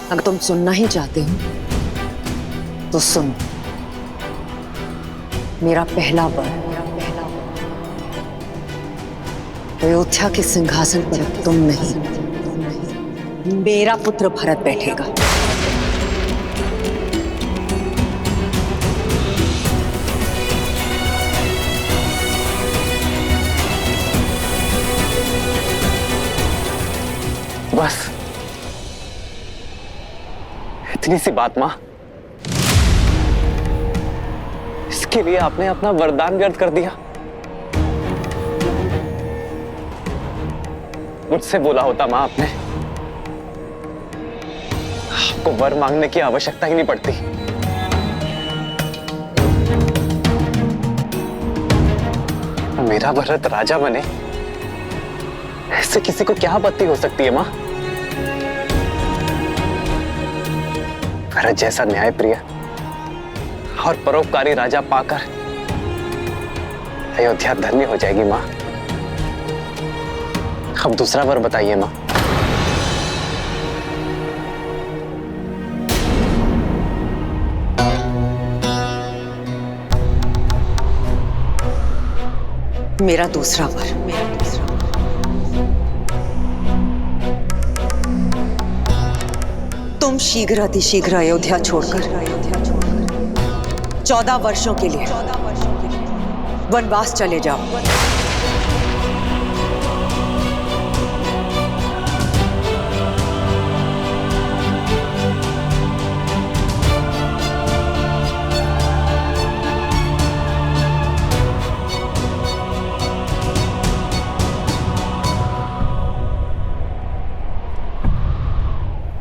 अगर तुम सुनना ही चाहते हो तो सुनो। मेरा पहला वर अयोध्या के सिंहासन पर तुम नहीं, मेरा पुत्र भरत बैठेगा। बस इतनी सी बात मां, इसके लिए आपने अपना वरदान व्यर्थ कर दिया। मुझसे बोला होता मां आपने, आपको वर मांगने की आवश्यकता ही नहीं पड़ती। मेरा भरत राजा बने, इससे किसी को क्या आपत्ति हो सकती है मां? भरत जैसा न्यायप्रिय और परोपकारी राजा पाकर अयोध्या धन्य हो जाएगी मां। अब दूसरा वर बताइए मां। मेरा दूसरा वर तुम शीघ्र अतिशीघ्र अयोध्या छोड़कर 14 वर्षों के लिए वनवास चले जाओ।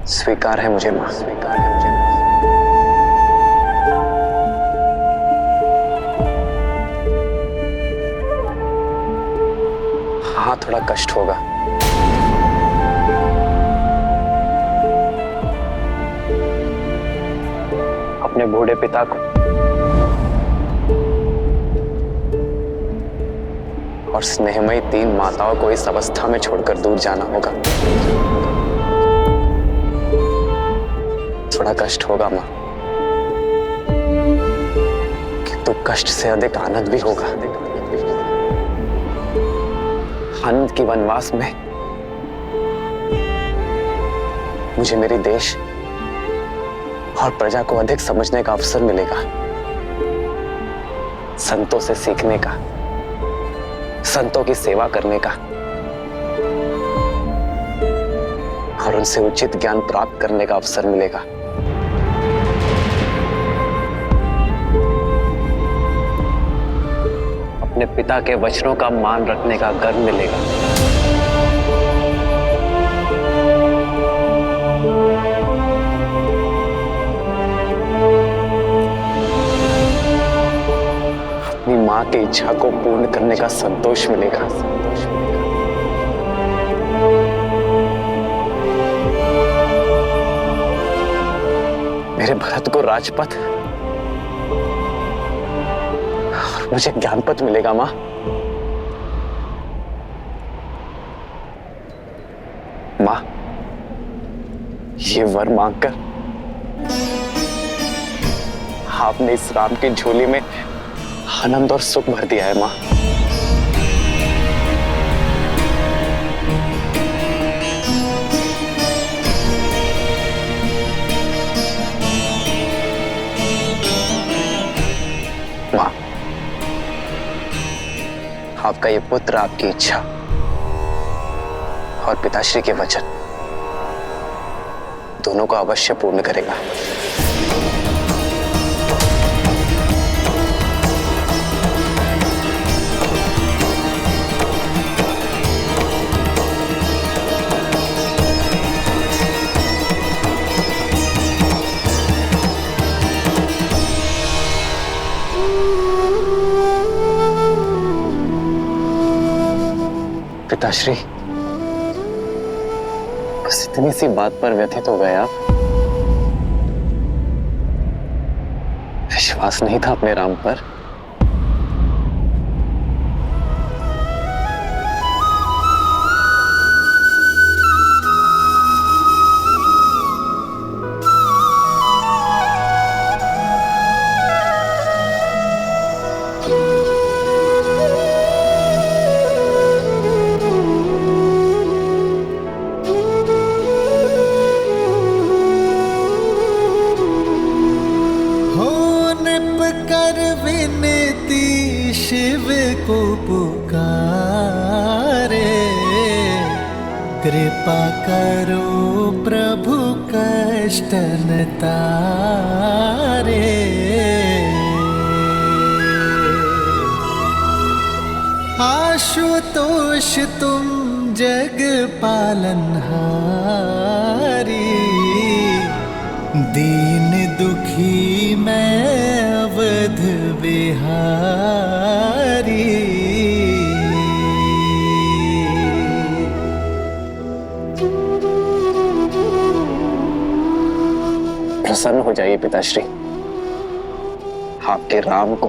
स्वीकार है मुझे मां, स्वीकार है मुझे। हाँ, थोड़ा कष्ट होगा। अपने बूढ़े पिता को और स्नेहमयी 3 माताओं को इस अवस्था में छोड़कर दूर जाना होगा। थोड़ा कष्ट होगा मां, किंतु कष्ट से अधिक आनंद भी होगा। आनंद की वनवास में मुझे मेरे देश और प्रजा को अधिक समझने का अवसर मिलेगा, संतों से सीखने का, संतों की सेवा करने का और उनसे उचित ज्ञान प्राप्त करने का अवसर मिलेगा। अपने पिता के वचनों का मान रखने का गर्व मिलेगा। अपनी मां की इच्छा को पूर्ण करने का संतोष मिलेगा। मेरे भरत को राजपथ और मुझे ज्ञानपथ मिलेगा मां। मां, ये वर मांगकर आपने इस राम की झोली में आनंद और सुख भर दिया है मां। मां, आपका ये पुत्र आपकी इच्छा और पिताश्री के वचन दोनों को अवश्य पूर्ण करेगा। पिताश्री, बस इतनी सी बात पर व्यथित हो गए आप? विश्वास नहीं था अपने राम पर? कृपा करो प्रभु कष्ट न तारे। आशुतोष तुम जग पालनहारी, दीन दुखी मैं अवध बिहारी। प्रसन्न हो जाइए पिताश्री, आपके राम को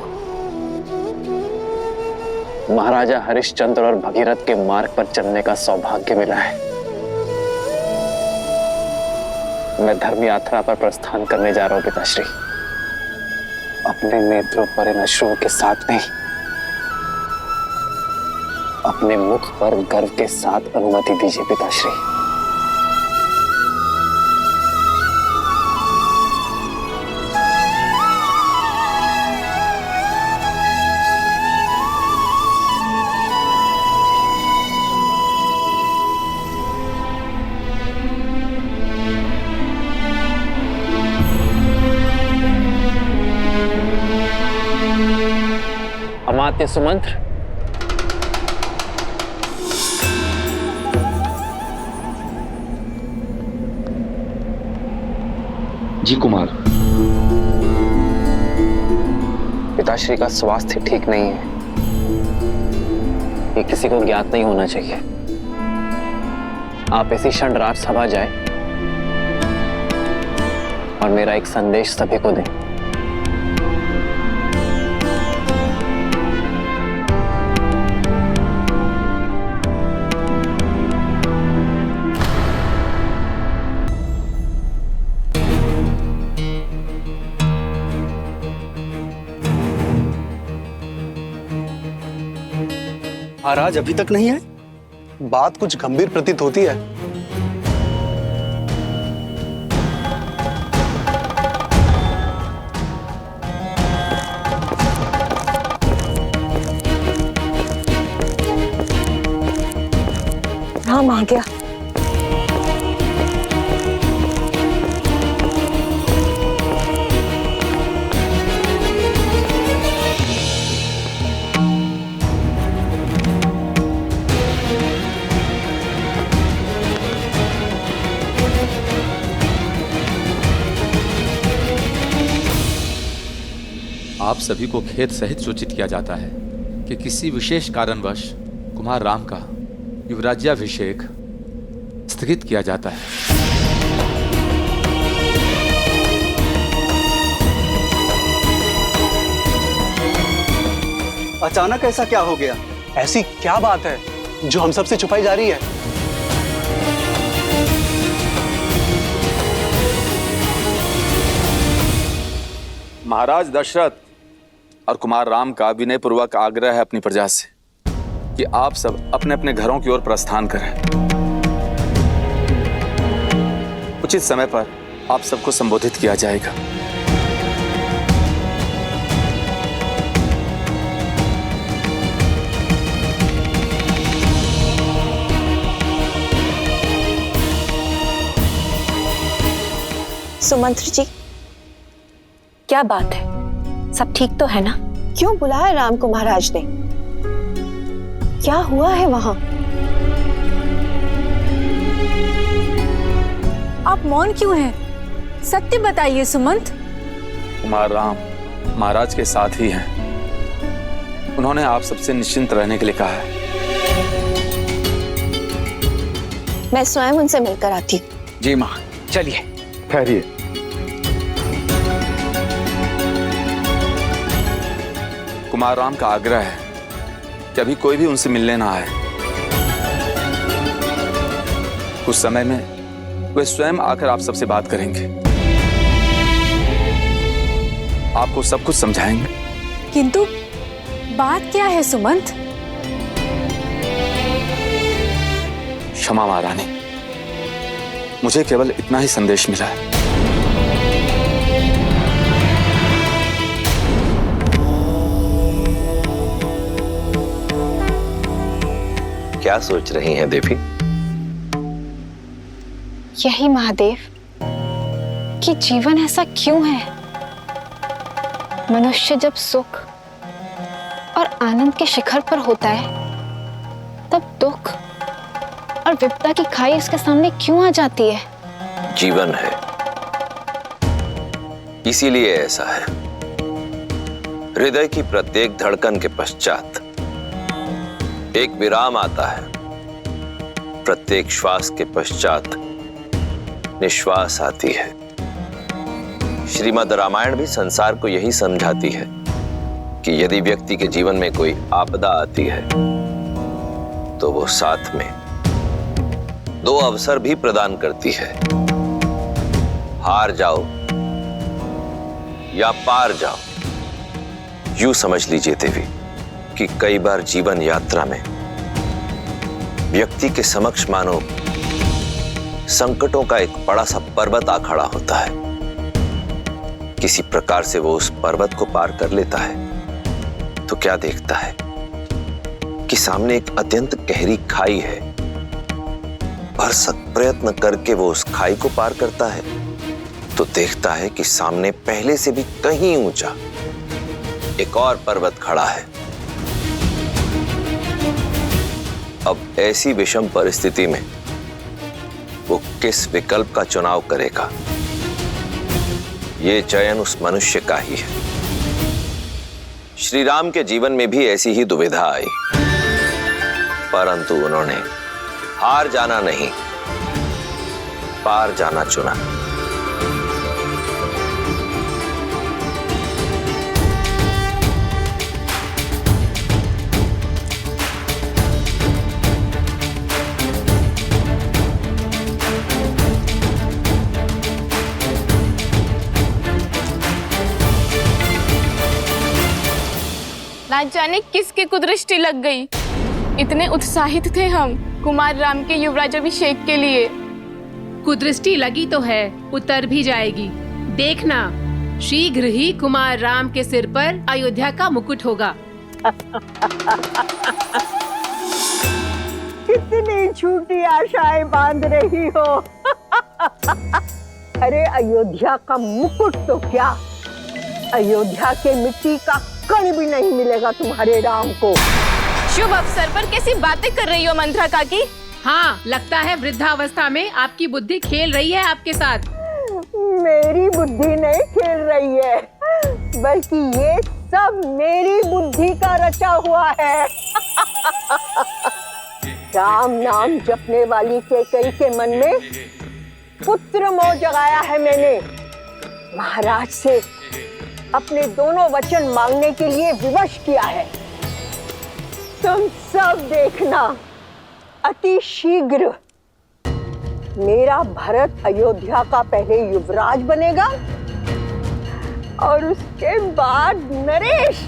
महाराजा हरिश्चंद्र और भगीरथ के मार्ग पर चलने का सौभाग्य मिला है। मैं धर्म यात्रा पर प्रस्थान करने जा रहा हूं पिताश्री। अपने नेत्रों पर इन अश्रुओं के साथ नहीं, अपने मुख पर गर्व के साथ अनुमति दीजिए पिताश्री। अमात्य सुमंत्र, जी कुमार। पिताश्री का स्वास्थ्य ठीक नहीं है, ये किसी को ज्ञात नहीं होना चाहिए। आप इसी क्षण राजसभा जाएं और मेरा एक संदेश सभी को दें। महाराज अभी तक नहीं आए? बात कुछ गंभीर प्रतीत होती है। राम आ गया। आप सभी को खेद सहित सूचित किया जाता है कि किसी विशेष कारणवश कुमार राम का युवराज्याभिषेक स्थगित किया जाता है। अचानक ऐसा क्या हो गया? ऐसी क्या बात है जो हम सबसे छुपाई जा रही है? महाराज दशरथ और कुमार राम का विनयपूर्वक आग्रह है अपनी प्रजा से कि आप सब अपने अपने घरों की ओर प्रस्थान करें। उचित समय पर आप सबको संबोधित किया जाएगा। सुमंत्र जी, क्या बात है? सब ठीक तो है ना? क्यों बुलाया राम को महाराज ने? क्या हुआ है वहां? आप मौन क्यों हैं? सत्य बताइए सुमंत। कुमार राम महाराज के साथ ही हैं। उन्होंने आप सबसे निश्चिंत रहने के लिए कहा है। मैं स्वयं उनसे मिलकर आती हूँ। जी मां, चलिए। ठहरिए। कुमार राम का आग्रह है कि अभी कोई भी उनसे मिलने ना आए। कुछ समय में वे स्वयं आकर आप सबसे बात करेंगे, आपको सब कुछ समझाएंगे। किंतु बात क्या है सुमंत? क्षमा महारानी, मुझे केवल इतना ही संदेश मिला है। क्या सोच रही हैं देवी? यही महादेव कि जीवन ऐसा क्यों है? मनुष्य जब सुख और आनंद के शिखर पर होता है तब दुख और विपदा की खाई उसके सामने क्यों आ जाती है? जीवन है, इसीलिए ऐसा है। हृदय की प्रत्येक धड़कन के पश्चात एक विराम आता है। प्रत्येक श्वास के पश्चात निश्वास आती है। श्रीमद् रामायण भी संसार को यही समझाती है कि यदि व्यक्ति के जीवन में कोई आपदा आती है तो वो साथ में दो अवसर भी प्रदान करती है। हार जाओ या पार जाओ, यूं समझ लीजिए देवी कि कई बार जीवन यात्रा में व्यक्ति के समक्ष मानो संकटों का एक बड़ा सा पर्वत आ खड़ा होता है। किसी प्रकार से वो उस पर्वत को पार कर लेता है तो क्या देखता है कि सामने एक अत्यंत गहरी खाई है। भरसक प्रयत्न करके वो उस खाई को पार करता है तो देखता है कि सामने पहले से भी कहीं ऊंचा एक और पर्वत खड़ा है। अब ऐसी विषम परिस्थिति में वो किस विकल्प का चुनाव करेगा, ये चयन उस मनुष्य का ही है। श्री राम के जीवन में भी ऐसी ही दुविधा आई, परंतु उन्होंने हार जाना नहीं, पार जाना चुना। ना जाने किसकी कुदृष्टि लग गई। इतने उत्साहित थे हम कुमार राम के युवराज अभिषेक के लिए। कुदृष्टि लगी तो है, उतर भी जाएगी। देखना, शीघ्र ही कुमार राम के सिर पर अयोध्या का मुकुट होगा। कितनी झूठी आशाएं बांध रही हो। अरे अयोध्या का मुकुट तो क्या, अयोध्या के मिट्टी का कण भी नहीं मिलेगा तुम्हारे राम को। शुभ अवसर पर कैसी बातें कर रही हो मंत्रा काकी? हाँ, लगता है वृद्धावस्था में आपकी बुद्धि खेल रही है आपके साथ। मेरी बुद्धि नहीं खेल रही है, बल्कि ये सब मेरी बुद्धि का रचा हुआ है। राम नाम जपने वाली कैकेयी के मन में पुत्र मोह जगाया है मैंने। महाराज से अपने दोनों वचन मांगने के लिए विवश किया है। तुम सब देखना, अति शीघ्र मेरा भरत अयोध्या का पहले युवराज बनेगा और उसके बाद नरेश।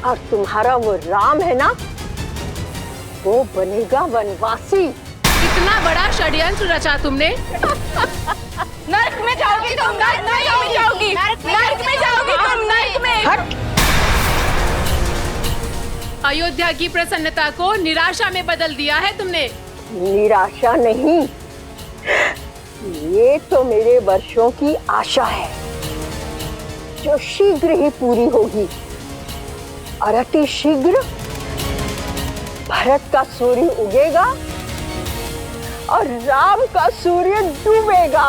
और तुम्हारा वो राम है ना, वो बनेगा वनवासी। इतना बड़ा षड्यंत्र रचा तुमने। नर्क में जाओगी तुम, नर्क में जाओगी, नर्क में जाओगी तुम, नर्क में। हट! अयोध्या की प्रसन्नता को निराशा में बदल दिया है तुमने। निराशा नहीं, ये तो मेरे वर्षों की आशा है जो शीघ्र ही पूरी होगी। और अति शीघ्र भरत का सूर्य उगेगा और राम का सूर्य डूबेगा।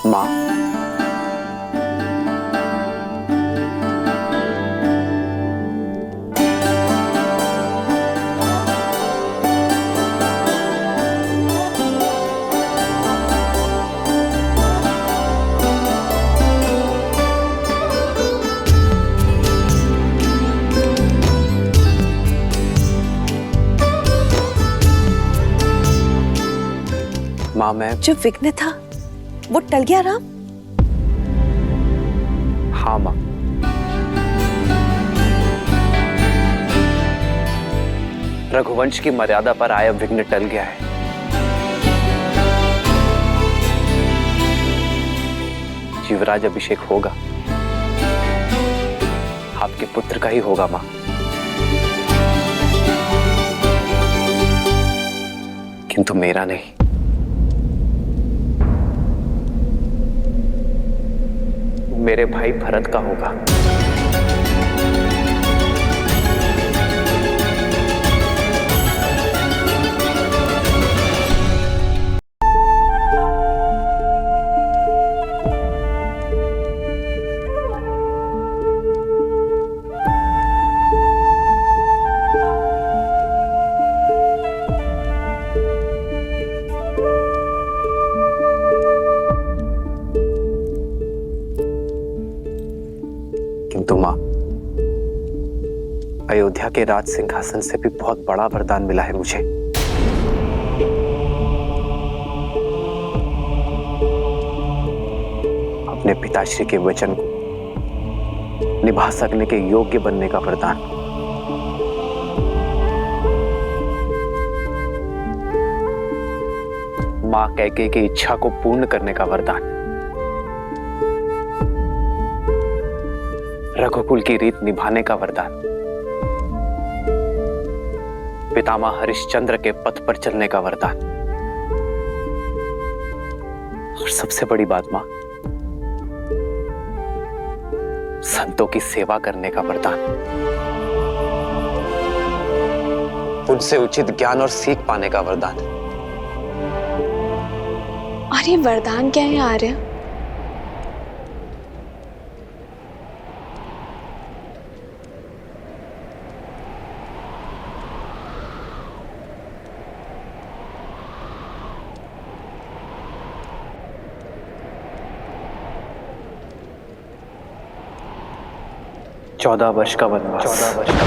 माँ, माँ मैं जो विघ्न था वो टल गया राम? हाँ माँ, रघुवंश की मर्यादा पर आया विघ्न टल गया है। युवराज अभिषेक होगा, आपके पुत्र का ही होगा माँ। किंतु मेरा नहीं। मेरे भाई भरत का होगा। किंतु मां, अयोध्या के राज सिंहासन से भी बहुत बड़ा वरदान मिला है मुझे। अपने पिताश्री के वचन को निभा सकने के योग्य बनने का वरदान। मां कैकेयी की इच्छा को पूर्ण करने का वरदान। रघुकुल की रीत निभाने का वरदान। पितामह हरिश्चंद्र के पथ पर चलने का वरदान। और सबसे बड़ी बात मां, संतों की सेवा करने का वरदान। उनसे उचित ज्ञान और सीख पाने का वरदान। और ये वरदान क्या है आर्य? चौदह वर्ष का वनवास। 14 वर्ष का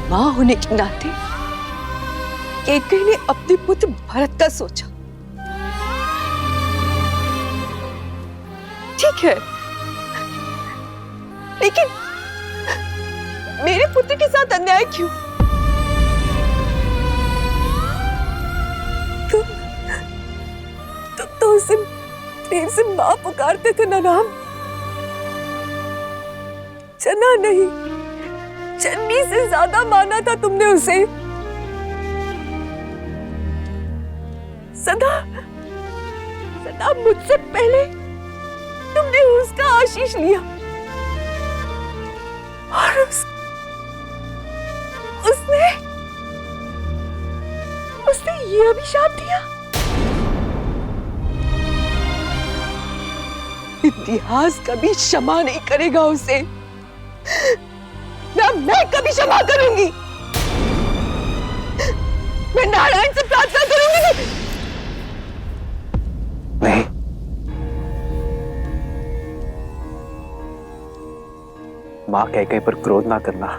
मां होने के नाते कैकेयी ने अपने पुत्र भरत का सोचा। ठीक है, लेकिन मेरे पुत्र के साथ अन्याय क्यों? तुम तो उसे प्रेम से मां पुकारते थे ना राम? जना नहीं, जन्मी से ज्यादा माना था तुमने उसे। सदा सदा मुझसे पहले तुमने उसका आशीष लिया और उसने ये अभिशाप दिया। इतिहास कभी क्षमा नहीं करेगा उसे, ना मैं कभी क्षमा करूंगी। मैं नारायण से प्रार्थना करूंगी। नहीं, मां कैकेयी पर क्रोध ना करना।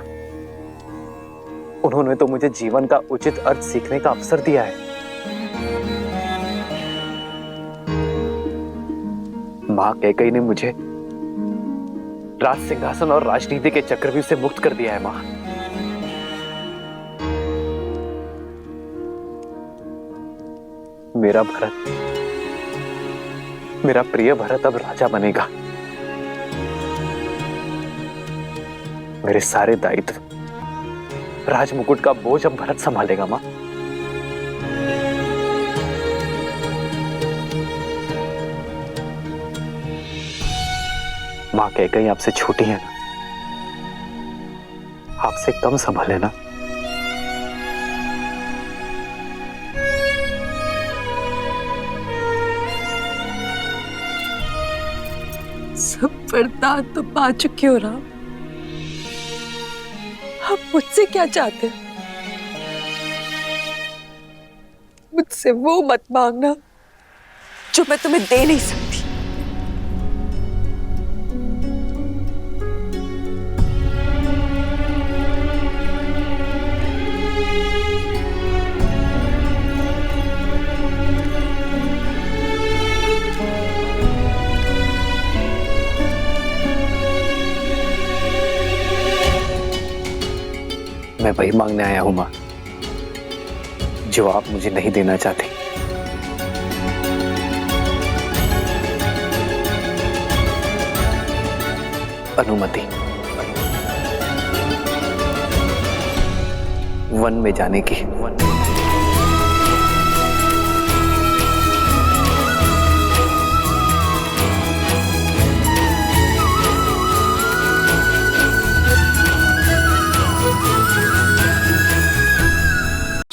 उन्होंने तो मुझे जीवन का उचित अर्थ सीखने का अवसर दिया है। मां कैकेयी ने मुझे राज सिंहासन और राजनीति के चक्रव्यूह से मुक्त कर दिया है। मां, मेरा भरत, मेरा प्रिय भरत अब राजा बनेगा। मेरे सारे दायित्व, राजमुकुट का बोझ अब भरत संभालेगा। मां, मां कैकेयी आपसे छोटी है ना, आपसे कम संभाले ना। सब वरदान तो पा चुके हो राम, आप मुझसे क्या चाहते हैं? मुझसे वो मत मांगना जो मैं तुम्हें दे नहीं सकती। मैं वही मांगने आया हूं मां जो आप मुझे नहीं देना चाहती। अनुमति वन में जाने की।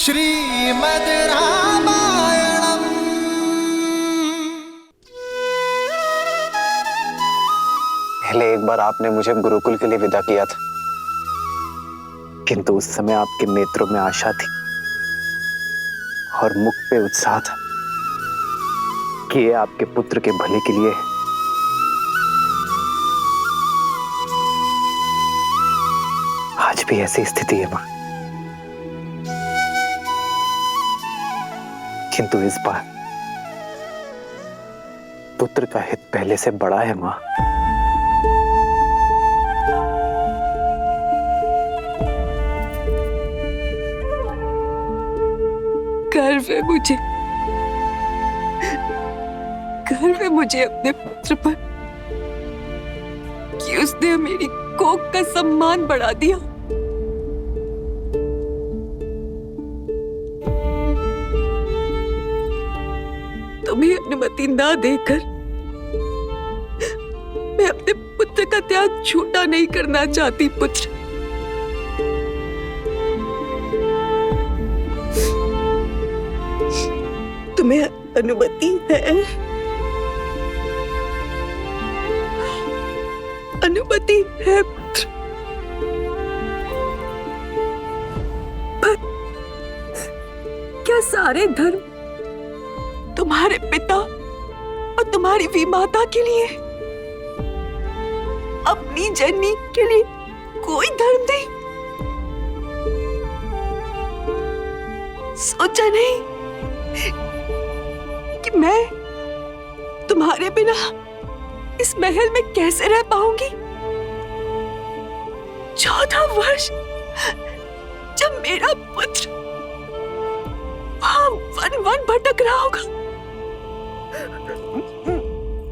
श्रीमद् रामायणम्। पहले एक बार आपने मुझे गुरुकुल के लिए विदा किया था, किंतु उस समय आपके नेत्रों में आशा थी और मुख पे उत्साह था कि ये आपके पुत्र के भले के लिए है। आज भी ऐसी स्थिति है मां, किंतु इस बार पुत्र का हित पहले से बड़ा है मां। गर्व है मुझे, गर्व है मुझे अपने पुत्र पर कि उसने मेरी कोख का सम्मान बढ़ा दिया। तुम्हें अनुमति ना देकर मैं अपने पुत्र का त्याग झूठा नहीं करना चाहती। पुत्र, तुम्हें अनुमति है, अनुमति है पुत्र, पर क्या सारे धर्म तुम्हारे पिता और तुम्हारी विमाता के लिए, अपनी जननी के लिए कोई धर्म नहीं? सोचा नहीं कि मैं तुम्हारे बिना इस महल में कैसे रह पाऊंगी? 14 वर्ष जब मेरा पुत्र वहां वन वन भटक रहा होगा।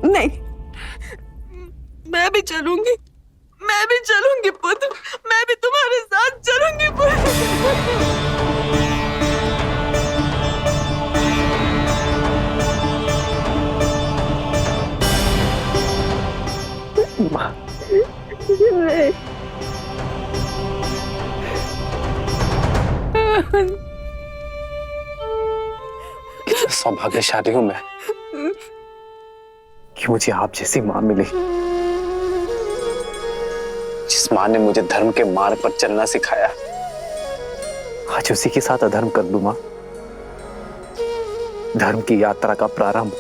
नहीं, मैं भी चलूंगी, मैं भी चलूंगी पुत्र, मैं भी तुम्हारे साथ चलूंगी पुत्र। सौभाग्यशाली हूं मैं कि मुझे आप जैसी मां मिली, जिस मां ने मुझे धर्म के मार्ग पर चलना सिखाया। आज उसी के साथ अधर्म कर दूं मां। धर्म की यात्रा का प्रारंभ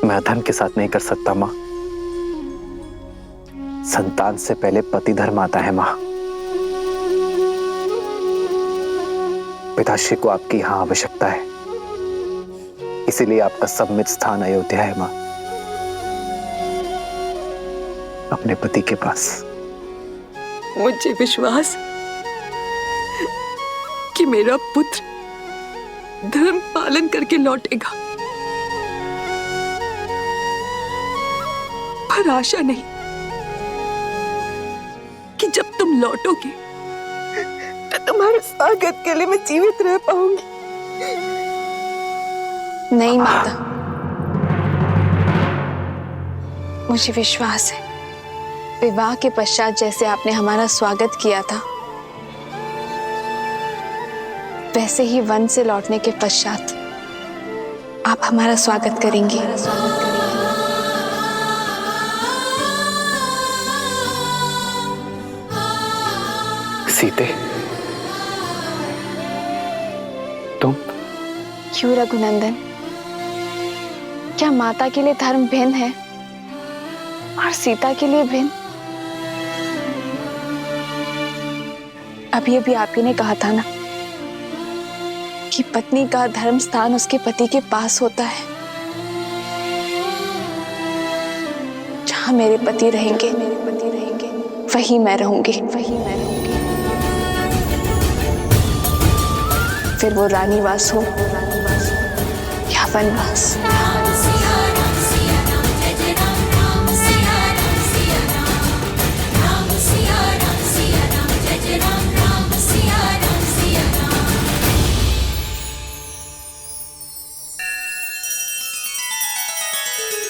मैं अधर्म के साथ नहीं कर सकता मां। संतान से पहले पति धर्म आता है मां। पिताश्री को आपकी यहां आवश्यकता है, इसीलिए आपका सम्मित स्थान अयोध्या है मां, अपने पति के पास। मुझे विश्वास कि मेरा पुत्र धर्म पालन करके लौटेगा, पर आशा नहीं कि जब तुम लौटोगे तो तुम्हारे स्वागत के लिए मैं जीवित रह पाऊंगी। नहीं माता, मुझे विश्वास है विवाह के पश्चात जैसे आपने हमारा स्वागत किया था, वैसे ही वन से लौटने के पश्चात आप हमारा स्वागत करेंगी। सीते, तुम? क्यों रघुनंदन, क्या माता के लिए धर्म भिन्न है और सीता के लिए भिन्न? अभी अभी आप ही ने कहा था ना कि पत्नी का धर्म स्थान उसके पति के पास होता है। जहां मेरे पति रहेंगे वही मैं रहूंगी। फिर वो रानीवास हो या वनवास।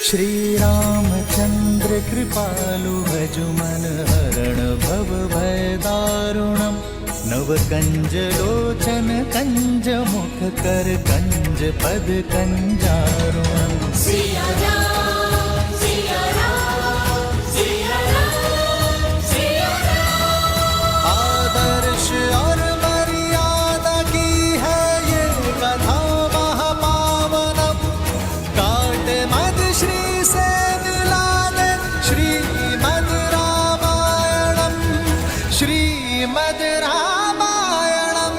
श्री रामचंद्र कृपालु भजुमन हरण भव भय दारुणम नव कंज लोचन कंज मुख कर कंज पद कंजारुणम। आदर्श और मर्यादा की है ये कथा महापावनम। काटे मद श्री से मिला दे श्रीमद रामायणम, श्रीमद रामायणम।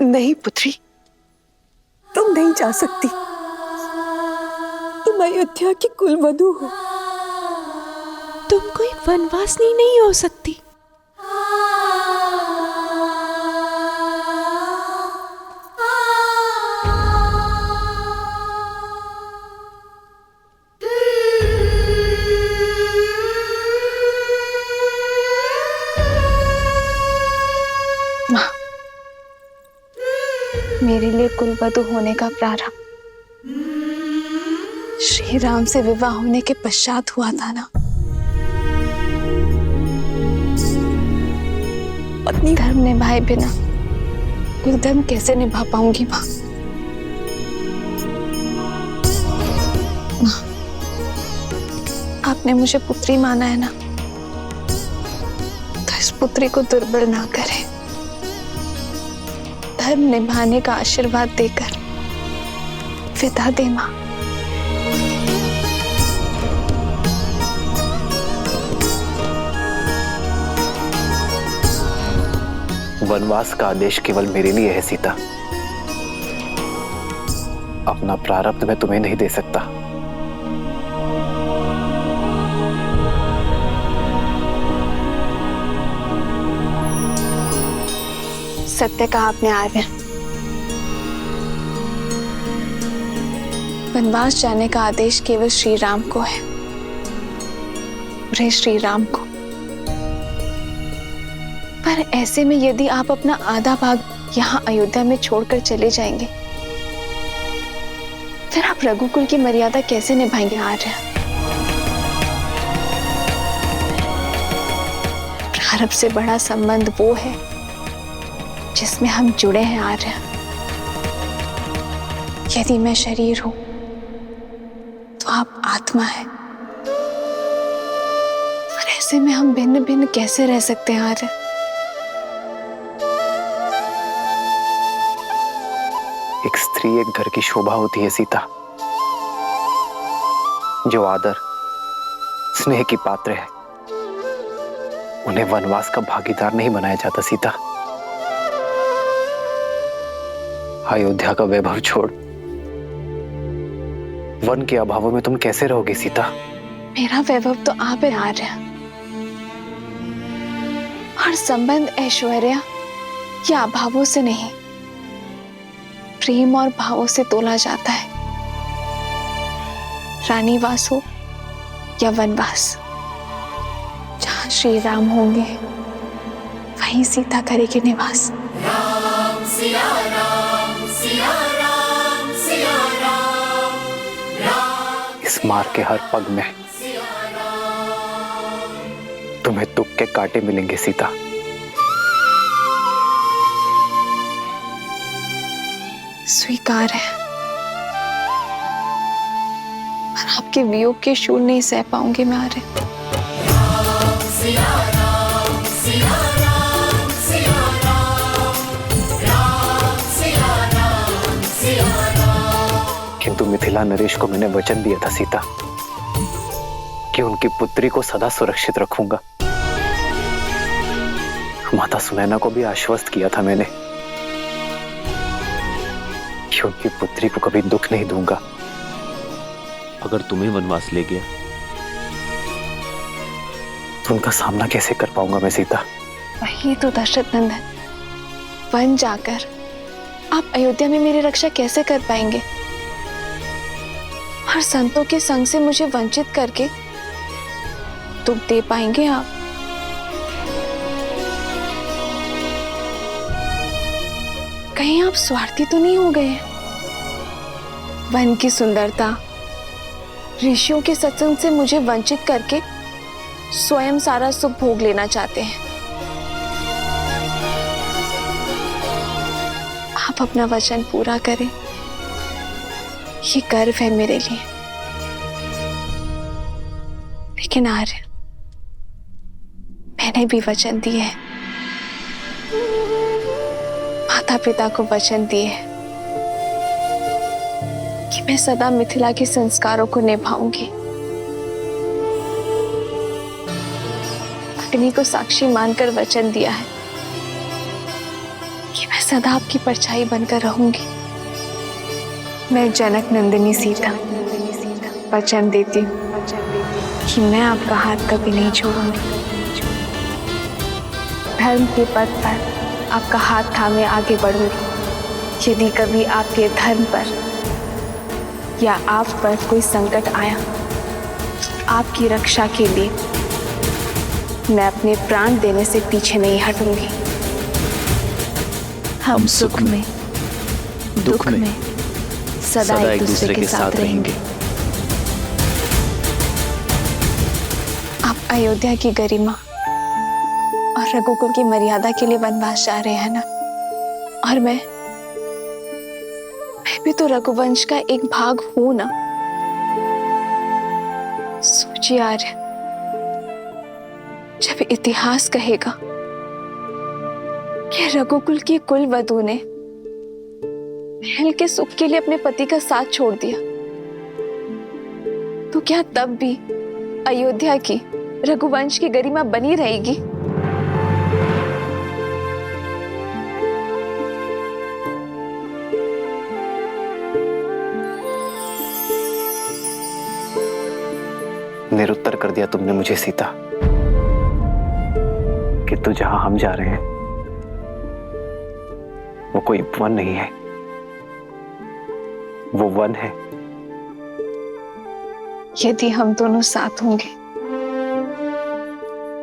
नहीं पुत्री, तुम नहीं जा सकती। तुम अयोध्या की कुलवधू हो। तुम कोई वनवासिनी नहीं हो सकती। मेरे लिए कुलवधू होने का प्रारंभ श्री राम से विवाह होने के पश्चात हुआ था ना। पत्नी धर्म निभाए बिना कुल धर्म कैसे निभा पाऊंगी माँ? आपने मुझे पुत्री माना है ना, तो इस पुत्री को दुर्बल ना करें। धर्म निभाने का आशीर्वाद देकर विदा दे मां। वनवास का आदेश केवल मेरे लिए है सीता। अपना प्रारब्ध मैं तुम्हें नहीं दे सकता। सत्य कहा आपने आर्य। वनवास जाने का आदेश केवल श्री राम को है, रे श्री राम को। पर ऐसे में यदि आप अपना आधा भाग यहाँ अयोध्या में छोड़कर चले जाएंगे, फिर आप रघुकुल की मर्यादा कैसे निभाएंगे आर्य? प्रारब्ध से बड़ा संबंध वो है जिसमें हम जुड़े हैं आर्य। यदि मैं शरीर हूं तो आप आत्मा है, और ऐसे में हम भिन्न भिन्न कैसे रह सकते हैं आर्य? एक स्त्री एक घर की शोभा होती है सीता। जो आदर स्नेह की पात्र है, उन्हें वनवास का भागीदार नहीं बनाया जाता सीता। अयोध्या का वैभव छोड़ वन के अभावों में तुम कैसे रहोगे सीता? मेरा वैभव तो आप है आर्य। हर संबंध ऐश्वर्य या अभावों से नहीं, प्रेम और भावों से तोला जाता है। रानीवास हो या वनवास, जहां श्री राम होंगे वहीं सीता करेगी निवास। राम सिया राम सिया राम सिया राम राम। इस मार के हर पग में तुम्हें दुख के कांटे मिलेंगे सीता। स्वीकार है। आपके वियोग के शूल नहीं सह पाऊंगी मैं आर्य। सिया राम सिया राम सिया राम राम सिया राम सिया राम। किंतु मिथिला नरेश को मैंने वचन दिया था सीता कि उनकी पुत्री को सदा सुरक्षित रखूंगा। माता सुनैना को भी आश्वस्त किया था मैंने कि उनकी पुत्री को कभी दुख नहीं दूंगा। अगर तुम्हें वनवास ले गया तो उनका सामना कैसे कर पाऊंगा मैं सीता? वही तो दशरथ नंदन, वन जाकर आप अयोध्या में मेरी रक्षा कैसे कर पाएंगे? और संतों के संग से मुझे वंचित करके दुख दे पाएंगे आप? कहीं आप स्वार्थी तो नहीं हो गए? वन की सुंदरता, ऋषियों के सत्संग से मुझे वंचित करके स्वयं सारा सुख भोग लेना चाहते हैं। आप अपना वचन पूरा करें, ये गर्व है मेरे लिए। लेकिन आर्य, मैंने भी वचन दिए है, माता पिता को वचन दिए है कि मैं सदा मिथिला के संस्कारों को निभाऊंगी। अग्नि को साक्षी मानकर वचन दिया है कि मैं सदा आपकी परछाई बनकर रहूंगी। मैं जनक नंदिनी सीता वचन देती हूँ कि मैं आपका हाथ कभी नहीं छोड़ूंगी। धर्म के पथ पर आपका हाथ थामे आगे बढ़ूंगी। यदि कभी आपके धर्म पर या आप पर कोई संकट आया, आपकी रक्षा के लिए मैं अपने प्राण देने से पीछे नहीं हटूंगी। हम सुख में दुख में सदा एक दूसरे के साथ रहेंगे। आप अयोध्या की गरिमा और रघुकुल की मर्यादा के लिए वनवास जा रहे हैं ना? और मैं भी तो रघुवंश का एक भाग हूं ना। सोचिए आर्य, जब इतिहास कहेगा कि रघुकुल की कुल वधू ने महल के सुख के लिए अपने पति का साथ छोड़ दिया, तो क्या तब भी अयोध्या की रघुवंश की गरिमा बनी रहेगी? निरुत्तर कर दिया तुमने मुझे सीता कि तू जहां हम जा रहे हैं वो कोई वन नहीं है, वो वन है। यदि हम दोनों साथ होंगे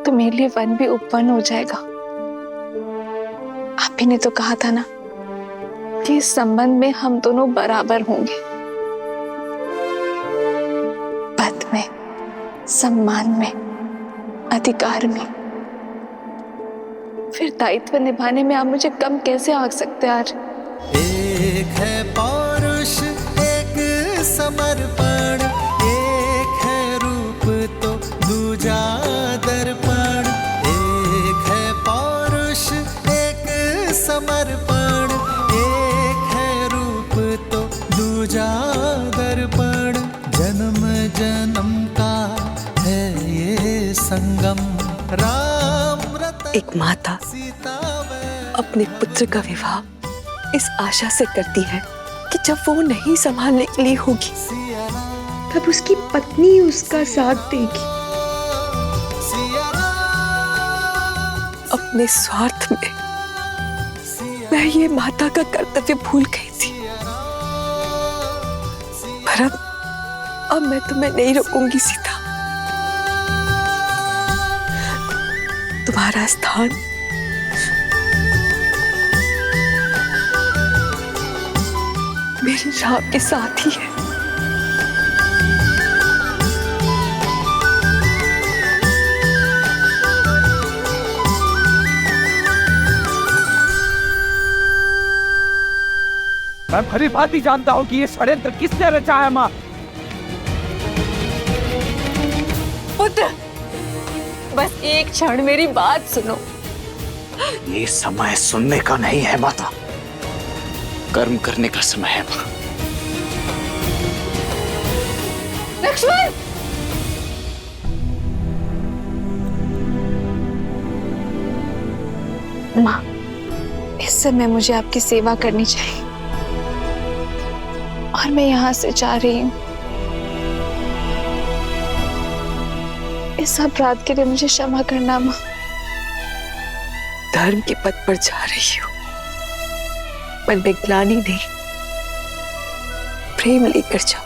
तो मेरे लिए वन भी उपवन हो जाएगा। आप ही ने तो कहा था ना कि इस संबंध में हम दोनों बराबर होंगे, पद में, सम्मान में, अधिकार में। फिर दायित्व निभाने में आप मुझे कम कैसे आंक सकते हैं? आज एक है पौरुष एक समर्पण, एक है रूप तो दूजा दर्पण। एक है पौरुष एक समर्पण, एक है रूप तो दूजा दर्पण। जन्म जन्म का है ये संगम, राम एक माता अपने पुत्र का विवाह इस आशा से करती है कि जब वो नहीं संभालने के लिए होगी तब उसकी पत्नी उसका साथ देगी। अपने स्वार्थ में मैं ये माता का कर्तव्य भूल गई थी। पर अब मैं तुम्हें नहीं रोकूंगी सीता। तुम्हारा स्थान मेरे राम के साथ ही है। मैं भली भांति जानता हूं कि ये षड्यंत्र किसने रचा है मां। पुत्र, बस एक क्षण मेरी बात सुनो। ये समय सुनने का नहीं है माता, कर्म करने का समय है मां। लक्ष्मण! माँ, इस समय मुझे आपकी सेवा करनी चाहिए और मैं यहाँ से जा रही हूँ। इस अपराध के लिए मुझे क्षमा करना माँ। धर्म के पथ पर जा रही हूँ, मन में ग्लानि नहीं, प्रेम लेकर जाओ।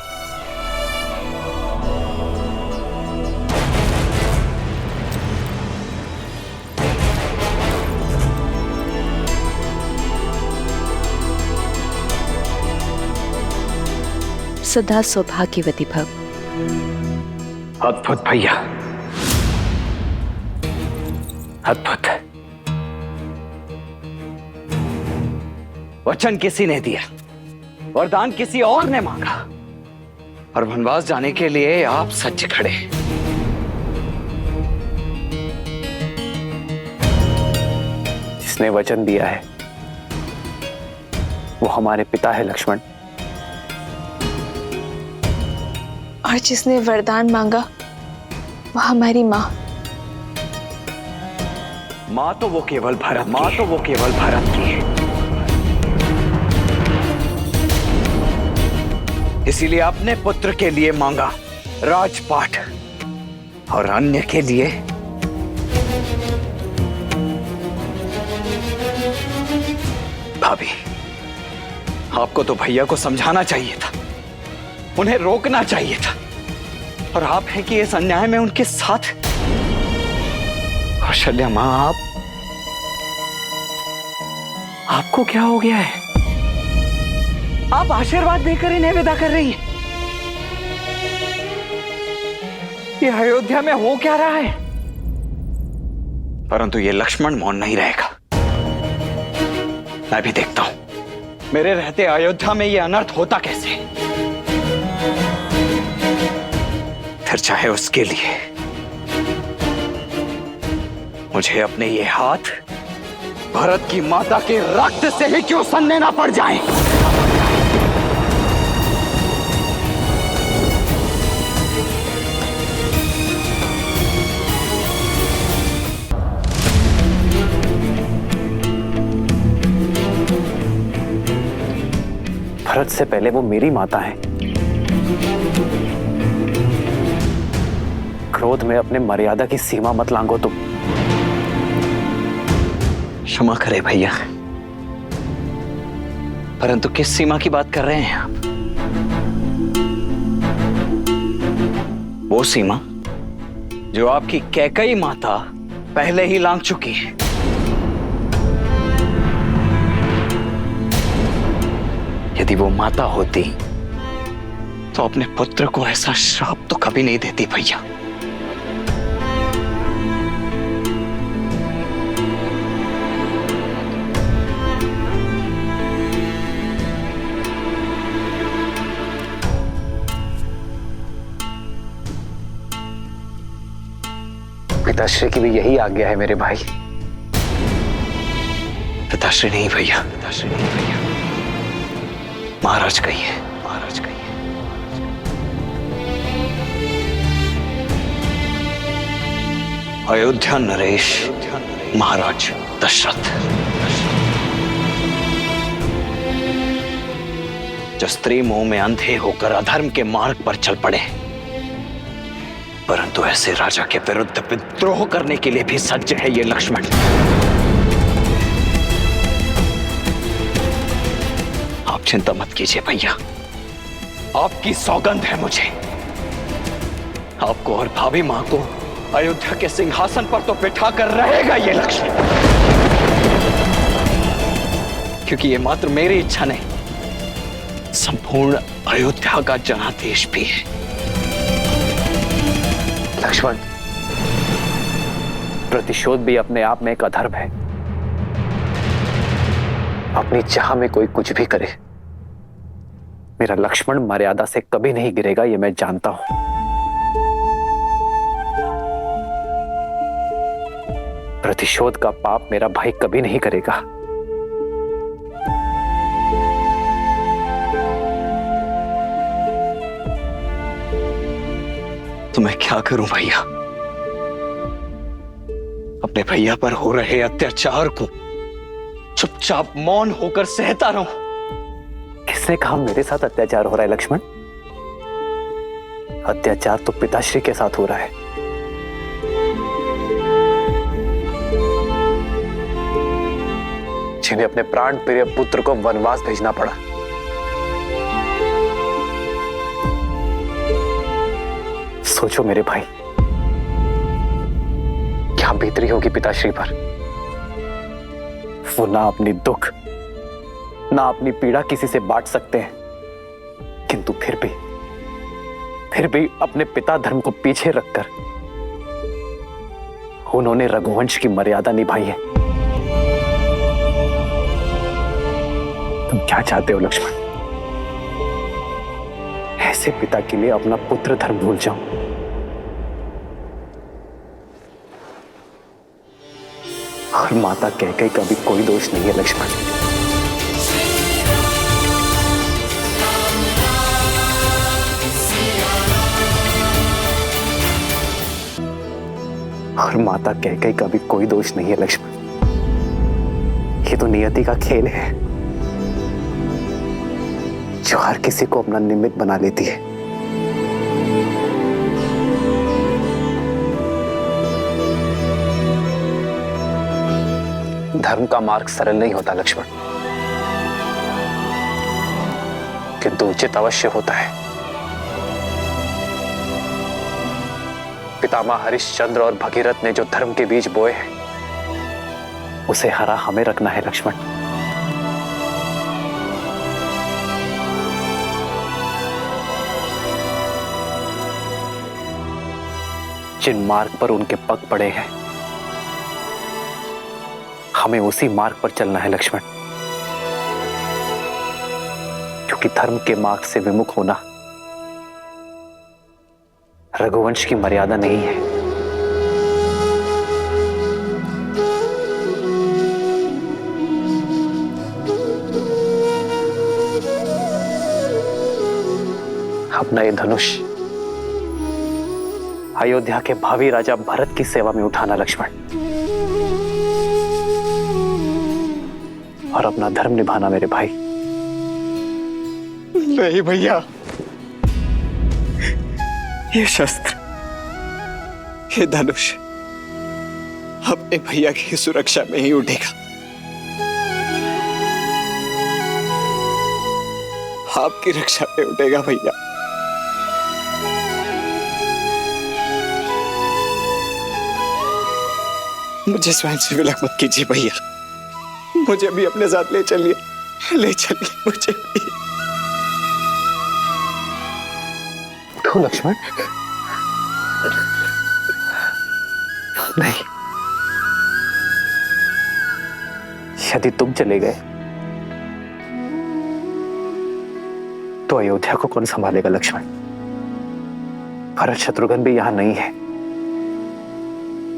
सदा सौभाग्यवती भव। अद्भुत भैया, अद्भुत। वचन किसी ने दिया, वरदान किसी और ने मांगा, और वनवास जाने के लिए आप सच खड़े। जिसने वचन दिया है वो हमारे पिता है लक्ष्मण, और जिसने वरदान मांगा वो हमारी माँ। माँ तो वो केवल भरत, माँ तो वो केवल भरत की है। इसीलिए अपने पुत्र के लिए मांगा राजपाट, और अन्य के लिए भाभी। आपको तो भैया को समझाना चाहिए था, उन्हें रोकना चाहिए था, और आप हैं कि इस अन्याय में उनके साथ। कौशल्या मां, आपको क्या हो गया है? आप आशीर्वाद देकर इन्हें विदा कर रही हैं। ये अयोध्या में हो क्या रहा है? परंतु ये लक्ष्मण मौन नहीं रहेगा। मैं भी देखता हूं मेरे रहते अयोध्या में ये अनर्थ होता कैसे। फिर चाहे उसके लिए मुझे अपने ये हाथ भरत की माता के रक्त से ही क्यों सनने ना पड़ जाएं। भरत से पहले वो मेरी माता है। क्रोध में अपने मर्यादा की सीमा मत लांघो तुम। क्षमा करे भैया, परंतु किस सीमा की बात कर रहे हैं आप? वो सीमा जो आपकी कैकई माता पहले ही लांघ चुकी है। यदि वो माता होती तो अपने पुत्र को ऐसा श्राप तो कभी नहीं देती भैया। पिताश्री की भी यही आज्ञा है मेरे भाई। पिताश्री नहीं भैया, पिताश्री नहीं भैया, महाराज कहिए, महाराज कहिए। अयोध्या नरेश महाराज दशरथ। जो स्त्री मोह में अंधे होकर अधर्म के मार्ग पर चल पड़े, परंतु ऐसे राजा के विरुद्ध विद्रोह करने के लिए भी सज्ज है ये लक्ष्मण। आप चिंता मत कीजिए भैया, आपकी सौगंध है मुझे। आपको और भाभी मां को अयोध्या के सिंहासन पर तो बिठा कर रहेगा ये लक्ष्मण, क्योंकि ये मात्र मेरी इच्छा नहीं, संपूर्ण अयोध्या का जनादेश भी है। लक्ष्मण, प्रतिशोध भी अपने आप में एक अधर्म है। अपनी चाह में कोई कुछ भी करे, मेरा लक्ष्मण मर्यादा से कभी नहीं गिरेगा, ये मैं जानता हूं। प्रतिशोध का पाप मेरा भाई कभी नहीं करेगा। तो मैं क्या करूं भैया? अपने भैया पर हो रहे अत्याचार को चुपचाप मौन होकर सहता रहूं? किसने कहा मेरे साथ अत्याचार हो रहा है लक्ष्मण? अत्याचार तो पिताश्री के साथ हो रहा है। जिन्हें अपने प्राण प्रिय पुत्र को वनवास भेजना पड़ा। सोचो मेरे भाई, क्या बीतरी होगी पिताश्री पर। वो ना अपनी दुख ना अपनी पीड़ा किसी से बांट सकते हैं, किंतु फिर भी अपने पिता धर्म को पीछे रखकर उन्होंने रघुवंश की मर्यादा निभाई है। तुम क्या चाहते हो लक्ष्मण? ऐसे पिता के लिए अपना पुत्र धर्म भूल जाऊं? और माता कैकेयी का भी कोई दोष नहीं है लक्ष्मण। और माता कैकेयी का भी कोई दोष नहीं है लक्ष्मण। ये तो नियति का खेल है जो हर किसी को अपना निमित्त बना लेती है। धर्म का मार्ग सरल नहीं होता लक्ष्मण, किंतु उचित अवश्य होता है। पितामह हरिश्चंद्र और भगीरथ ने जो धर्म के बीज बोए हैं, उसे हरा हमें रखना है लक्ष्मण। जिन मार्ग पर उनके पग पड़े हैं, हमें उसी मार्ग पर चलना है लक्ष्मण। क्योंकि धर्म के मार्ग से विमुख होना रघुवंश की मर्यादा नहीं है। अपना ये धनुष अयोध्या के भावी राजा भरत की सेवा में उठाना लक्ष्मण, और अपना धर्म निभाना मेरे भाई। नहीं भैया, ये शस्त्र, ये धनुष अपने भैया की सुरक्षा में ही उठेगा। आपकी रक्षा में उठेगा भैया। मुझे स्वयं से विलक मत कीजिए भैया, मुझे भी अपने साथ ले चलिए मुझे भी। क्यों लक्ष्मण? नहीं, यदि तुम चले गए तो अयोध्या को कौन संभालेगा लक्ष्मण? भरत शत्रुघ्न भी यहां नहीं है।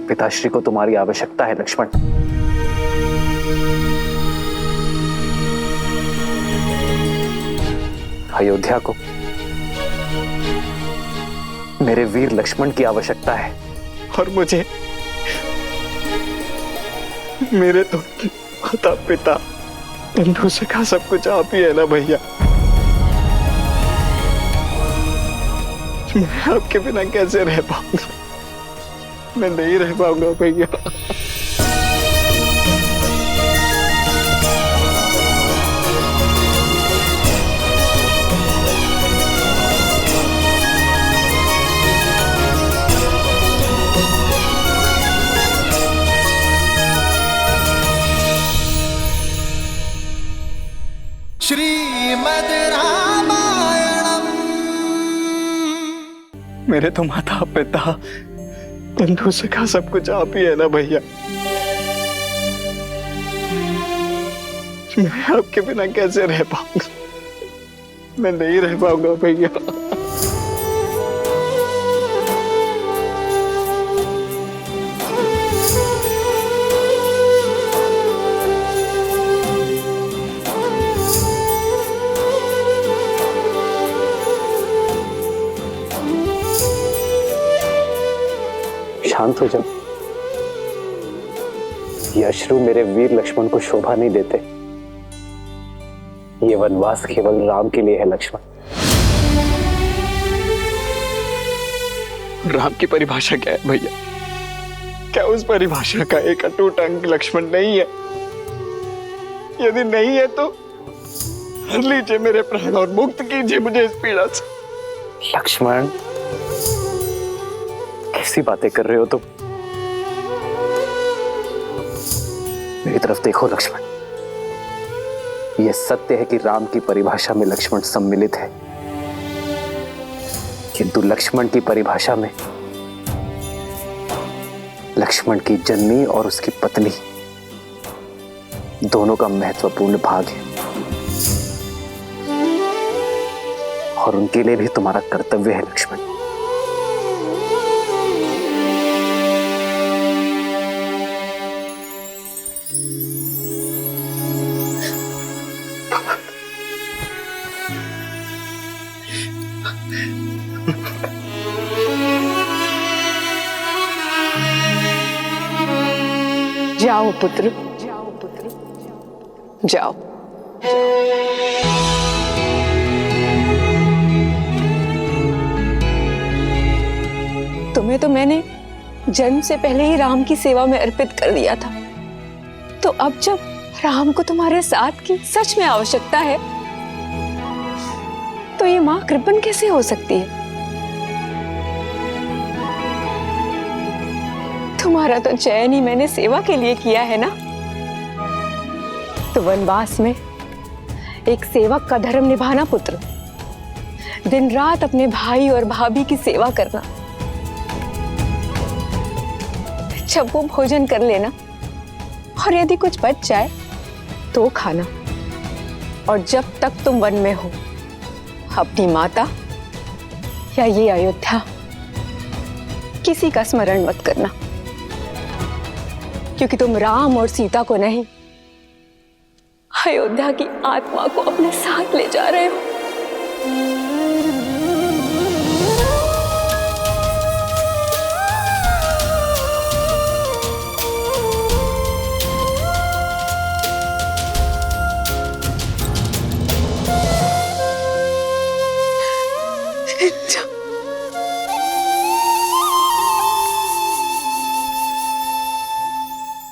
पिताश्री को तुम्हारी आवश्यकता है लक्ष्मण। अयोध्या को मेरे वीर लक्ष्मण की आवश्यकता है। और मुझे मेरे तो माता पिता बंधु सखा सब कुछ आप ही है ना भैया। मैं आपके बिना कैसे रह पाऊंगा? मैं नहीं रह पाऊंगा भैया। श्रीमद् रामायणम। मेरे तो माता पिता बंधु सखा सब कुछ आप ही है ना भैया। मैं आपके बिना कैसे रह पाऊंगा? मैं नहीं रह पाऊंगा भैया। शांत हो जाओ। ये अश्रु मेरे वीर लक्ष्मण को शोभा नहीं देते। ये वनवास केवल राम के लिए है लक्ष्मण। राम की परिभाषा क्या है भैया? क्या उस परिभाषा का एक अटूट अंक लक्ष्मण नहीं है? यदि नहीं है तो हर लीजिए मेरे प्राण और मुक्त कीजिए मुझे इस पीड़ा से। लक्ष्मण, कैसी बातें कर रहे हो तुम? मेरी तरफ देखो लक्ष्मण। यह सत्य है कि राम की परिभाषा में लक्ष्मण सम्मिलित है, किंतु लक्ष्मण की परिभाषा में लक्ष्मण की जननी और उसकी पत्नी दोनों का महत्वपूर्ण भाग है, और उनके लिए भी तुम्हारा कर्तव्य है लक्ष्मण। जाओ पुत्र, जाओ। तुम्हें तो मैंने जन्म से पहले ही राम की सेवा में अर्पित कर दिया था, तो अब जब राम को तुम्हारे साथ की सच में आवश्यकता है, तो ये मां कृपण कैसे हो सकती है? तुम्हारा तो चयन ही मैंने सेवा के लिए किया है ना। तो वनवास में एक सेवक का धर्म निभाना पुत्र, दिन रात अपने भाई और भाभी की सेवा करना, जब वो भोजन कर लेना और यदि कुछ बच जाए तो खाना, और जब तक तुम वन में हो अपनी माता या ये अयोध्या किसी का स्मरण मत करना, क्योंकि तुम राम और सीता को नहीं, अयोध्या की आत्मा को अपने साथ ले जा रहे हो।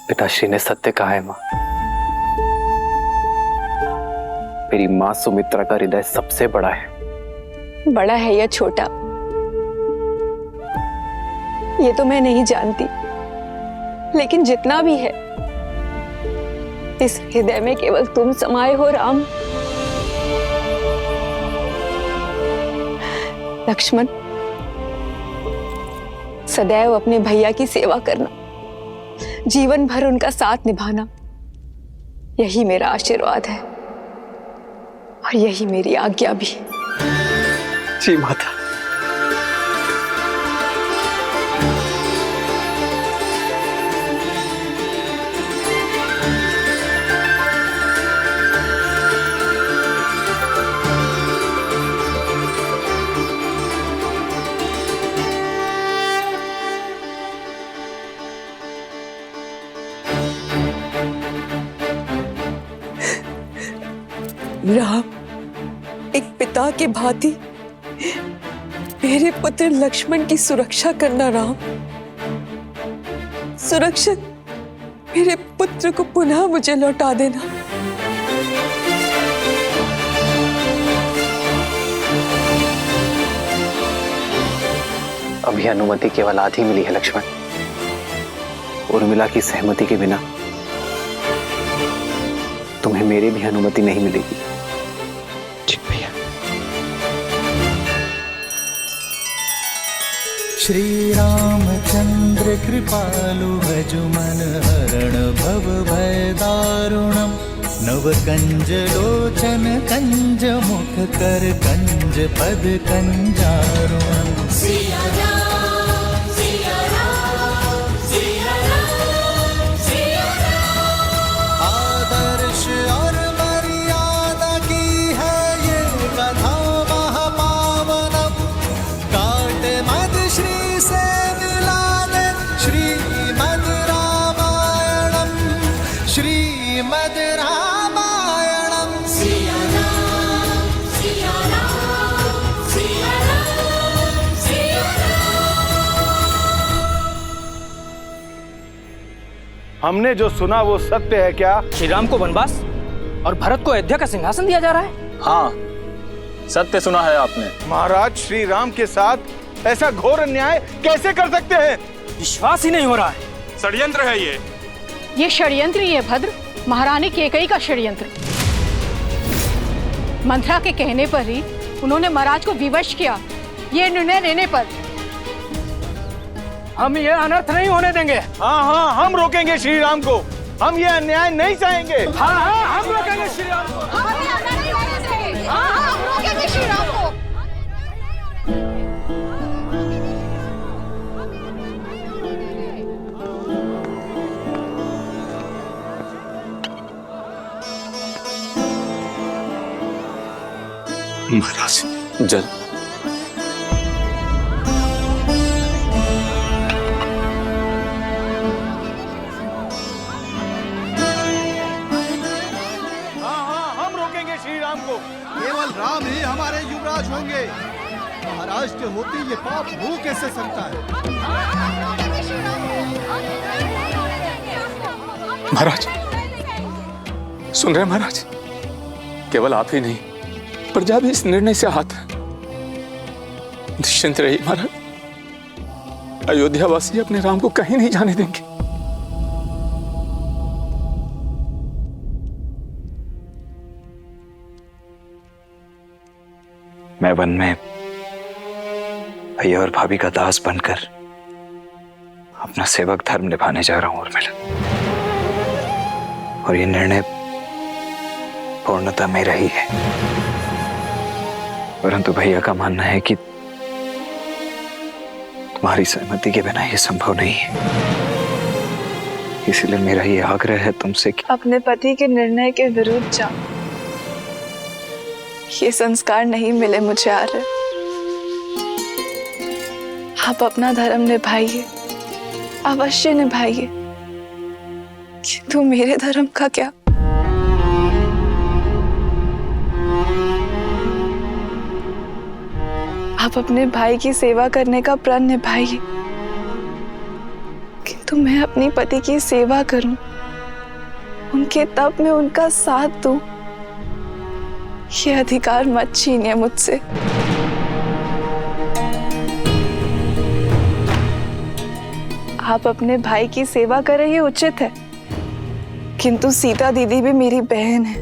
पिताश्री ने सत्य कहा है मां। मेरी मां सुमित्रा का हृदय सबसे बड़ा है। बड़ा है या छोटा, ये तो मैं नहीं जानती, लेकिन जितना भी है, इस हृदय में केवल तुम समाये हो राम। लक्ष्मण, सदैव अपने भैया की सेवा करना, जीवन भर उनका साथ निभाना, यही मेरा आशीर्वाद है और यही मेरी आज्ञा भी। जी माता। राम, एक पिता के भांति मेरे पुत्र लक्ष्मण की सुरक्षा करना राम। सुरक्षित मेरे पुत्र को पुनः मुझे लौटा देना। अभी अनुमति केवल आधी मिली है लक्ष्मण। उर्मिला की सहमति के बिना तुम्हें मेरी भी अनुमति नहीं मिलेगी। जी भैया। श्री रामचंद्र कृपालु भजु मन हरण भव भय दारुणम। नव कंज लोचन कंज मुख कर कंज पद कंजारुणम। आदर्श और मर्यादा की है ये कथा महापावनम। काट मद श्री से मिला दे श्रीमद् रामायणम श्रीमद् रामायणम। सिया राम सिया राम सिया राम सिया हमने जो सुना वो सत्य है क्या? श्री राम को वनवास और भरत को अयोध्या का सिंहासन दिया जा रहा है? हाँ, सत्य सुना है आपने। महाराज श्री राम के साथ ऐसा घोर अन्याय कैसे कर सकते हैं? विश्वास ही नहीं हो रहा है। षड्यंत्र है ये षड्यंत्र ही है भद्र, महारानी केकई का षड्यंत्र। मंत्रा के कहने पर ही उन्होंने महाराज को विवश किया। ये निर्णय लेने पर हम ये अनर्थ नहीं होने देंगे। हाँ हाँ, हम रोकेंगे श्री राम को। हम ये अन्याय नहीं सहेंगे। हाँ हाँ, हम रोकेंगे श्री राम को। हम रोकेंगे श्री राम को। महाराज जल। केवल राम ही हमारे युवराज होंगे। महाराज के होते ये पाप हो कैसे सकता है? महाराज सुन रहे हैं महाराज? केवल आप ही नहीं, प्रजा भी इस निर्णय से आहत है। निश्चिंत रहिए महाराज, अयोध्यावासी अपने राम को कहीं नहीं जाने देंगे। मैं वन में भैया और भाभी का दास बनकर अपना सेवक धर्म निभाने जा रहा हूं उर्मिला, और ये निर्णय पूर्णतः मेरा ही है। परंतु भैया का मानना है कि तुम्हारी सहमति के बिना यह संभव नहीं है। इसलिए मेरा ये आग्रह है तुमसे कि अपने पति के निर्णय के विरुद्ध जाओ। ये संस्कार नहीं मिले मुझे आर्य। आप अपना धर्म निभाइए, अवश्य निभाइए, किंतु मेरे धर्म का क्या? आप अपने भाई की सेवा करने का प्रण निभाइए, किंतु मैं अपनी पति की सेवा करूं, उनके तप में उनका साथ दूं, ये अधिकार मत छीनिए मुझसे। आप अपने भाई की सेवा करें ये उचित है, किंतु सीता दीदी भी मेरी बहन है।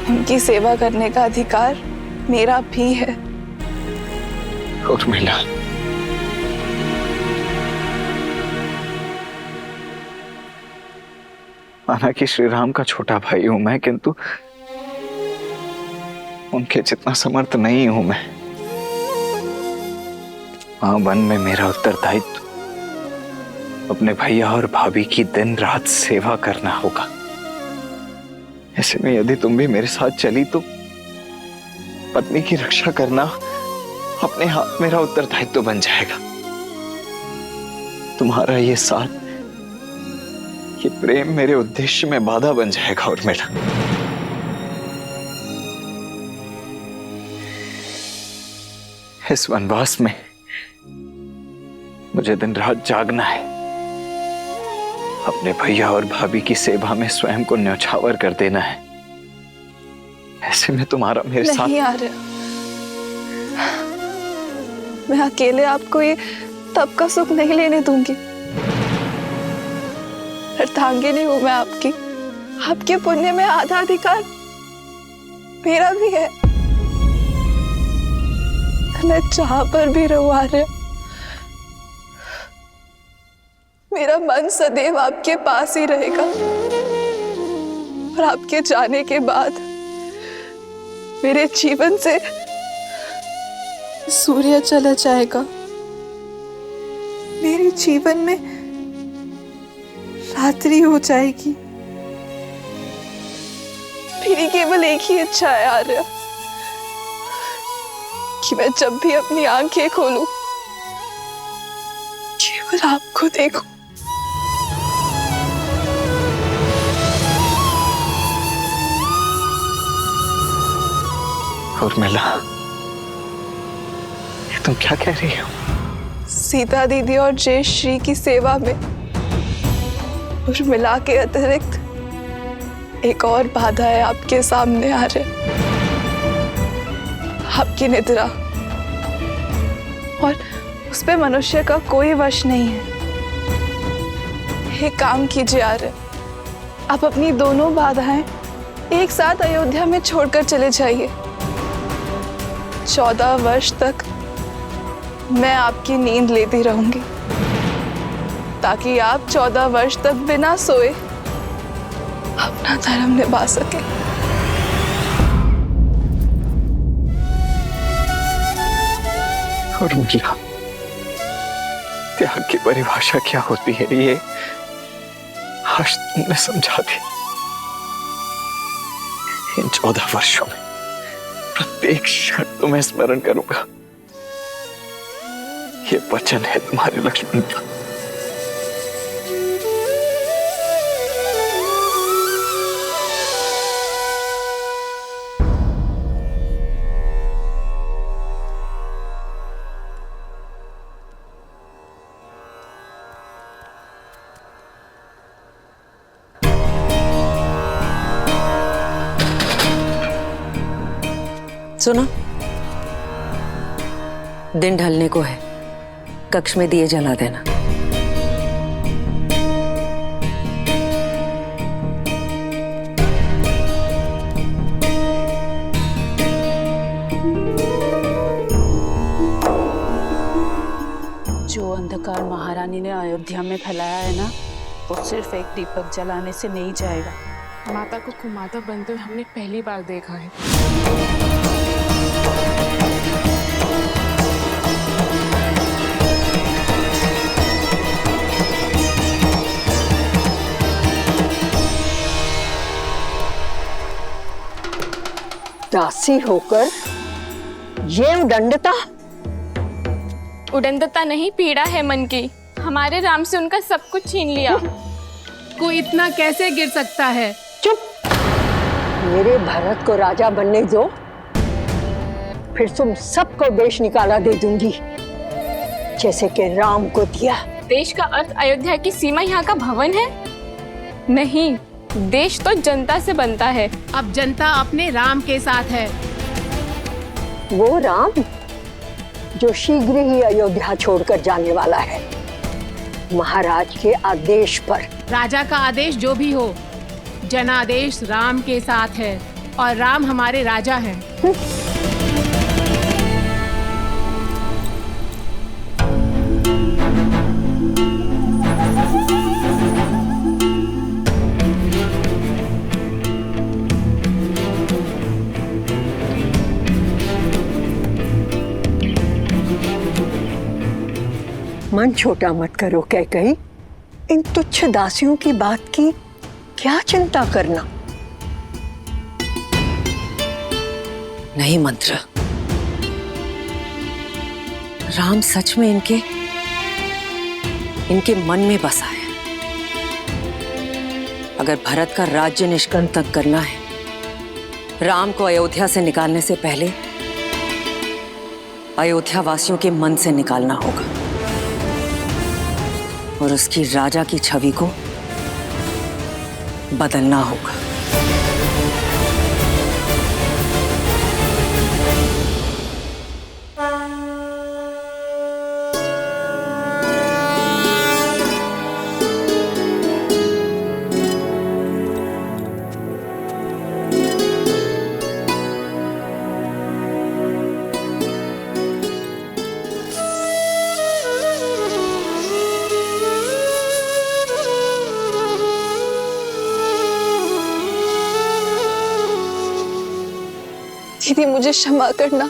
उनकी सेवा करने का अधिकार मेरा भी है। उर्मिला, माना कि श्री राम का छोटा भाई हूं मैं, किंतु उनके जितना समर्थ नहीं हूं मैं। वहां वन में मेरा उत्तरदायित्व अपने भैया और भाभी की दिन रात सेवा करना होगा। ऐसे में यदि तुम भी मेरे साथ चली तो पत्नी की रक्षा करना अपने हाथ मेरा उत्तरदायित्व बन जाएगा। तुम्हारा ये साथ, ये प्रेम मेरे उद्देश्य में बाधा बन जाएगा। और मेरा इस वनवास में मुझे दिन रात जागना है, अपने भैया और भाभी की सेवा में स्वयं को न्यौछावर कर देना है। ऐसे में तुम्हारा मेरे साथ नहीं आ रहा। मैं अकेले आपको ये तब का सुख नहीं लेने दूंगी। अर्धांगिनी हूं मैं आपकी। आपके पुण्य में आधा अधिकार मेरा भी है। मैं जहां पर भी रहूं आर्य, मेरा मन सदैव आपके पास ही रहेगा। और आपके जाने के बाद मेरे जीवन से सूर्य चला जाएगा। मेरे जीवन में रात्रि हो जाएगी। मेरी केवल एक ही इच्छा है आर्य, कि मैं जब भी अपनी आंखें खोलूं, केवल आपको देखूं। उर्मिला, ये तुम क्या कह रही हो? सीता दीदी और जयश्री की सेवा में उर्मिला के अतिरिक्त एक और बाधा है आपके सामने आ रहे, आपकी निद्रा, और उस पे मनुष्य का कोई वश नहीं है। एक काम कीजिए आर्य, आप अपनी दोनों बाधाएं एक साथ अयोध्या में छोड़कर चले जाइए। 14 वर्ष तक मैं आपकी नींद लेती रहूंगी, ताकि आप 14 वर्ष तक बिना सोए अपना धर्म निभा सके। उर्मिला, त्याग की परिभाषा क्या होती है ये आज तुमने समझा दी। इन 14 वर्षों में प्रत्येक क्षण तुम्हें स्मरण करूंगा, ये वचन है तुम्हारे लक्ष्मण का। सुनो, दिन ढलने को है, कक्ष में दिए जला देना। जो अंधकार महारानी ने अयोध्या में फैलाया है ना, वो सिर्फ एक दीपक जलाने से नहीं जाएगा। माता को कुमाता बनते हुए हमने पहली बार देखा है। दासी होकर ये उदंडता? उदंडता नहीं, पीड़ा है मन की। हमारे राम से उनका सब कुछ छीन लिया। कोई इतना कैसे गिर सकता है? चुप! मेरे भरत को राजा बनने दो, फिर तुम सबको देश निकाला दे दूंगी, जैसे कि राम को दिया। देश का अर्थ अयोध्या की सीमा यहाँ का भवन है? नहीं, देश तो जनता से बनता है। अब जनता अपने राम के साथ है। वो राम जो शीघ्र ही अयोध्या छोड़कर जाने वाला है, महाराज के आदेश पर। राजा का आदेश जो भी हो, जनादेश राम के साथ है और राम हमारे राजा हैं। मन छोटा मत करो कैकई, इन तुच्छ दासियों की बात की क्या चिंता करना। नहीं मंत्र, राम सच में इनके मन में बसा है। अगर भरत का राज्य निष्कंटक करना है, राम को अयोध्या से निकालने से पहले अयोध्या वासियों के मन से निकालना होगा और उसकी राजा की छवि को बदलना होगा। दीदी, मुझे क्षमा करना,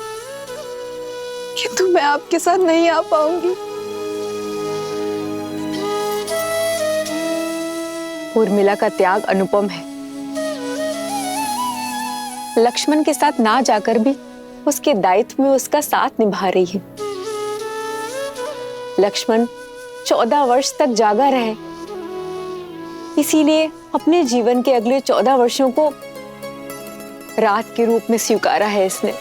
किंतु मैं आपके साथ नहीं आ पाऊंगी। उर्मिला का त्याग अनुपम है। लक्ष्मण के साथ ना जाकर भी उसके दायित्व में उसका साथ निभा रही है। लक्ष्मण 14 वर्ष तक जागा रहे। इसीलिए अपने जीवन के अगले 14 वर्षों को रात के रूप में स्वीकारा है इसने।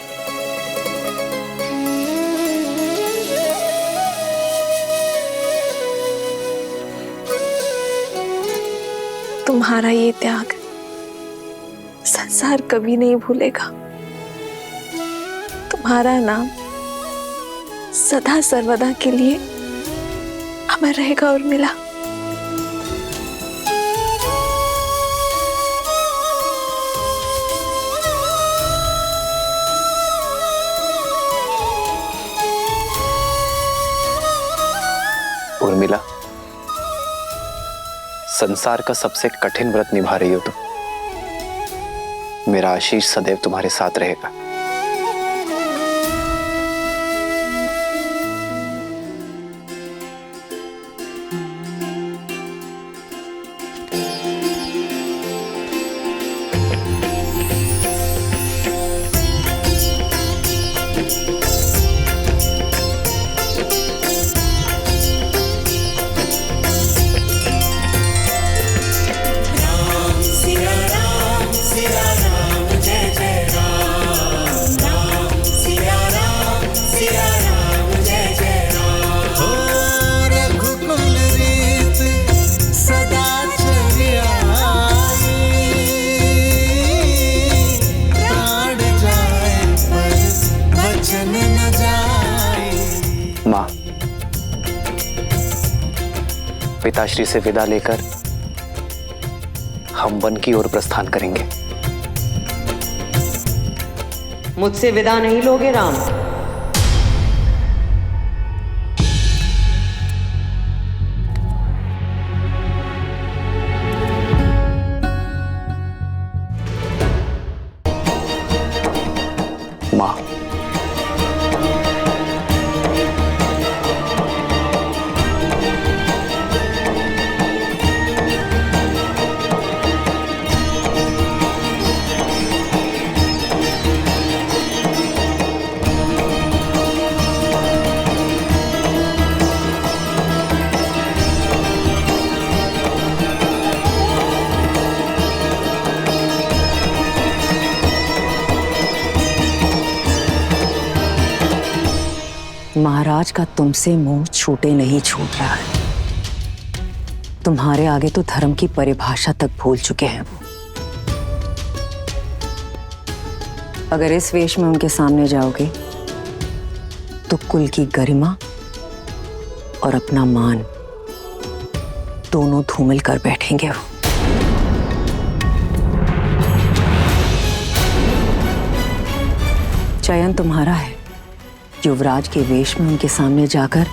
तुम्हारा ये त्याग संसार कभी नहीं भूलेगा। तुम्हारा नाम सदा सर्वदा के लिए अमर रहेगा उर्मिला। उर्मिला, संसार का सबसे कठिन व्रत निभा रही हो तुम। मेरा आशीष सदैव तुम्हारे साथ रहेगा। माँ, पिताश्री से विदा लेकर हम वन की ओर प्रस्थान करेंगे। मुझसे विदा नहीं लोगे राम? माँ, महाराज का तुमसे मुंह छूटे नहीं छूट रहा है। तुम्हारे आगे तो धर्म की परिभाषा तक भूल चुके हैं वो। अगर इस वेश में उनके सामने जाओगे तो कुल की गरिमा और अपना मान दोनों धूमिल कर बैठेंगे वो। चयन तुम्हारा है। युवराज के वेश में उनके सामने जाकर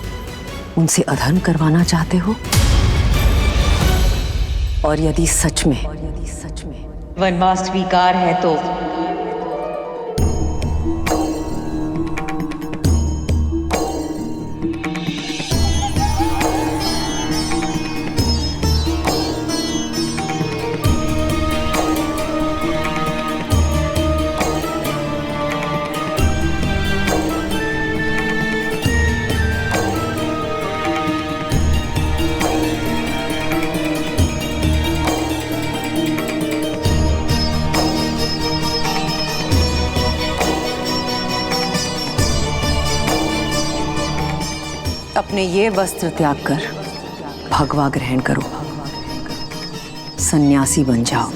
उनसे अधर्म करवाना चाहते हो, और यदि सच में वनवास स्वीकार है तो अपने ये वस्त्र त्याग कर भगवा ग्रहण करो, सन्यासी बन जाओ।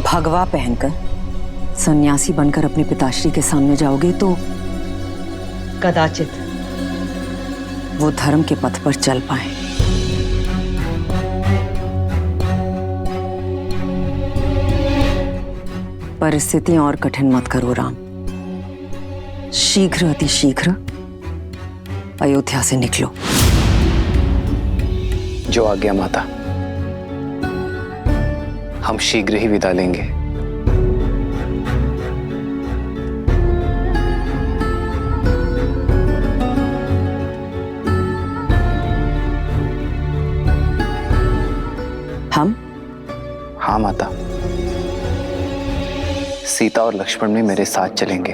भगवा पहनकर सन्यासी बनकर अपने पिताश्री के सामने जाओगे तो कदाचित वो धर्म के पथ पर चल पाए। परिस्थितियां और कठिन मत करो राम। शीघ्र अति शीघ्र अयोध्या से निकलो। जो आज्ञा माता। हम शीघ्र ही विदा लेंगे। हम हाँ माता, सीता और लक्ष्मण भी मेरे साथ चलेंगे।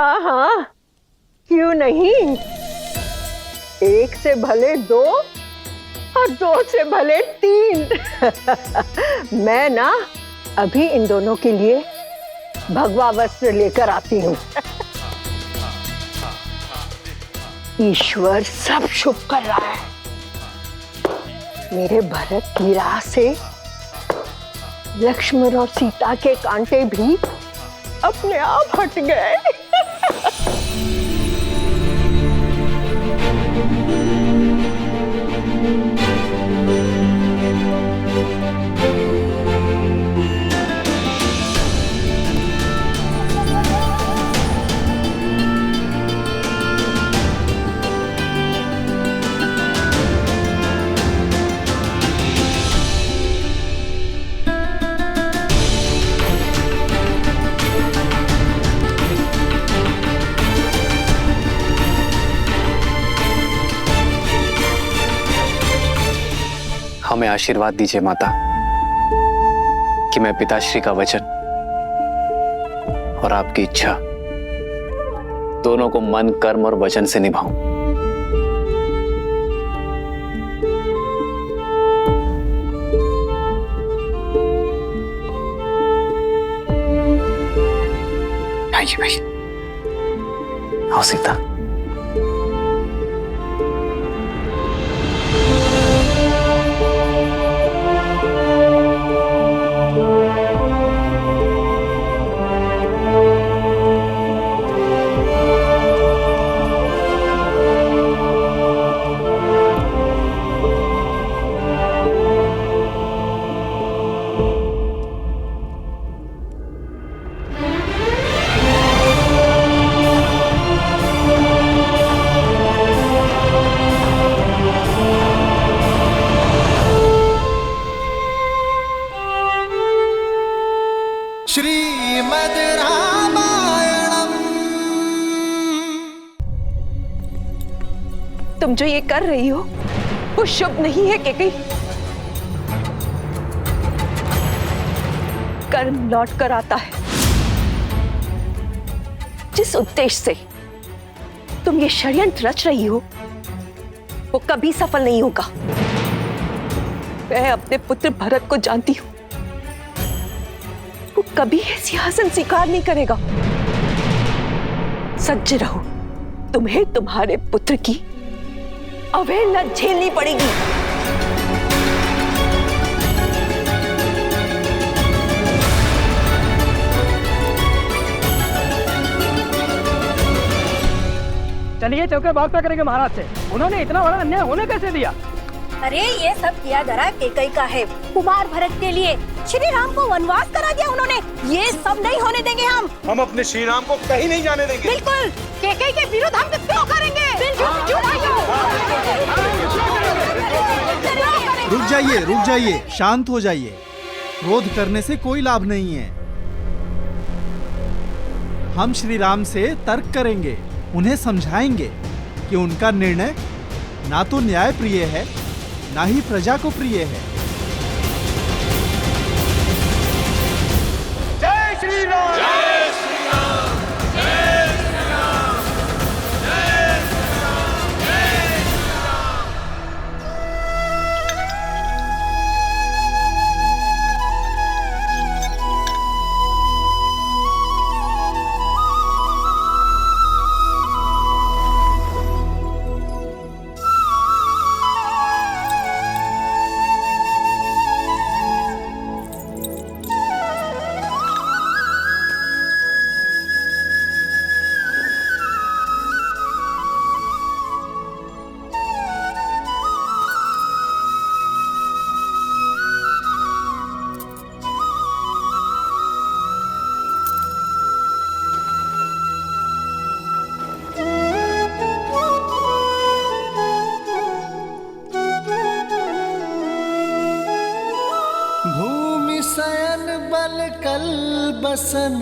हाँ, क्यों नहीं? एक से भले दो और दो से भले तीन। मैं ना अभी इन दोनों के लिए भगवा वस्त्र लेकर आती हूँ। ईश्वर सब शुभ कर रहा है। मेरे भरत की राह से लक्ष्मण और सीता के कांटे भी अपने आप हट गए। हमें आशीर्वाद दीजिए माता कि मैं पिताश्री का वचन और आपकी इच्छा दोनों को मन, कर्म और वचन से निभाऊं। आइए भाई, आओ सीता। श्रीमद् रामायणम। तुम जो ये कर रही हो वो शुभ नहीं है कैकेयी। कर्म लौट कर आता है। जिस उद्देश्य से तुम ये षड्यंत्र रच रही हो वो कभी सफल नहीं होगा। मैं अपने पुत्र भरत को जानती हूं, वो कभी ये सिंहासन स्वीकार नहीं करेगा। सज्ज रहो, तुम्हें तुम्हारे पुत्र की अवहेलना झेलनी पड़ेगी। चलिए चौके बाग करेंगे महाराज से। उन्होंने इतना बड़ा अन्याय होने कैसे दिया? अरे ये सब किया धरा कैकेयी का है। कुमार भरत के लिए श्री राम को वनवास करा दिया उन्होंने। ये सब नहीं होने देंगे हम अपने श्री राम को कहीं नहीं जाने देंगे। बिल्कुल, कैकेयी के विरुद्ध हम क्यों करेंगे? रुक जाइए, शांत हो जाइए। क्रोध करने से कोई लाभ नहीं है। हम श्री राम से तर्क करेंगे, उन्हें समझाएंगे कि उनका निर्णय ना तो न्याय प्रिय है ना ही प्रजा को प्रिय है। जय श्री राम, जय श्री राम, जय श्री राम, जय श्री राम, जय श्री राम। कल कल बसन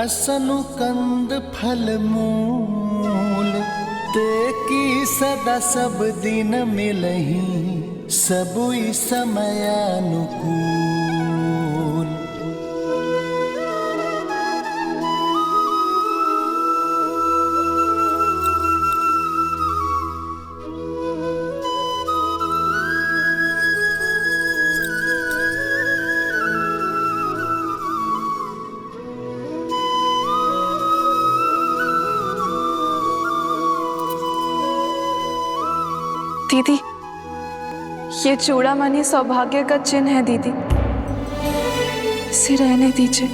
असनु कंद फल मूल ते की सदा सब दिन मिलही सबुई समयानुकूल। दीदी, ये चूड़ामणि सौभाग्य का चिन्ह है दीदी, इसे रहने दीजिए।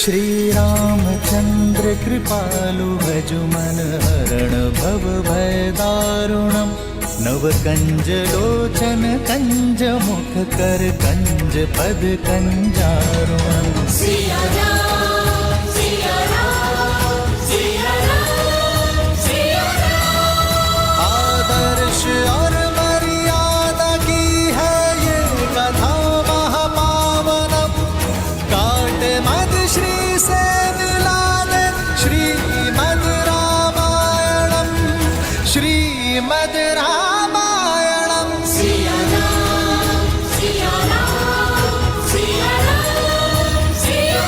श्री रामचंद्र कृपालु भजुमन हरण भव भय दारुणम नव कंज लोचन कंज मुख कर कंज पद कंजारुणम। सिया राम सिया राम सिया राम सिया राम। आदर्श और मर्यादा की है ये कथा महापावनम काट मद श्री से मिला दे श्रीमद रामायणम श्रीमद रामायणम। सिया राम सिया राम सिया राम सिया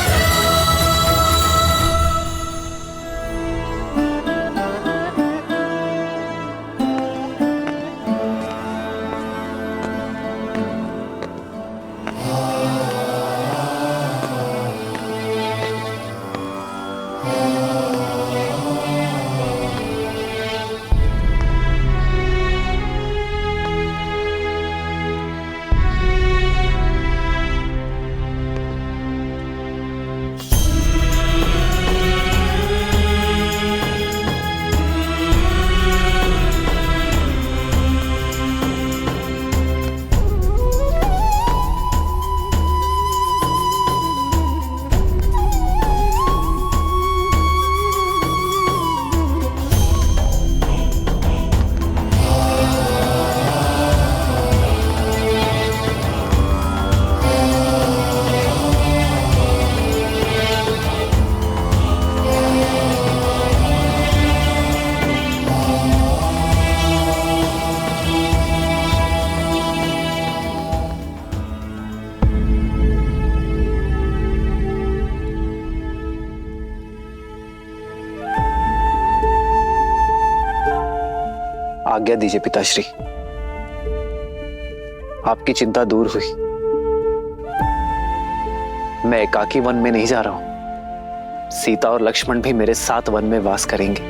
आज्ञा दीजिए पिताश्री, आपकी चिंता दूर हुई। मैं एकाकी वन में नहीं जा रहा हूं, सीता और लक्ष्मण भी मेरे साथ वन में वास करेंगे।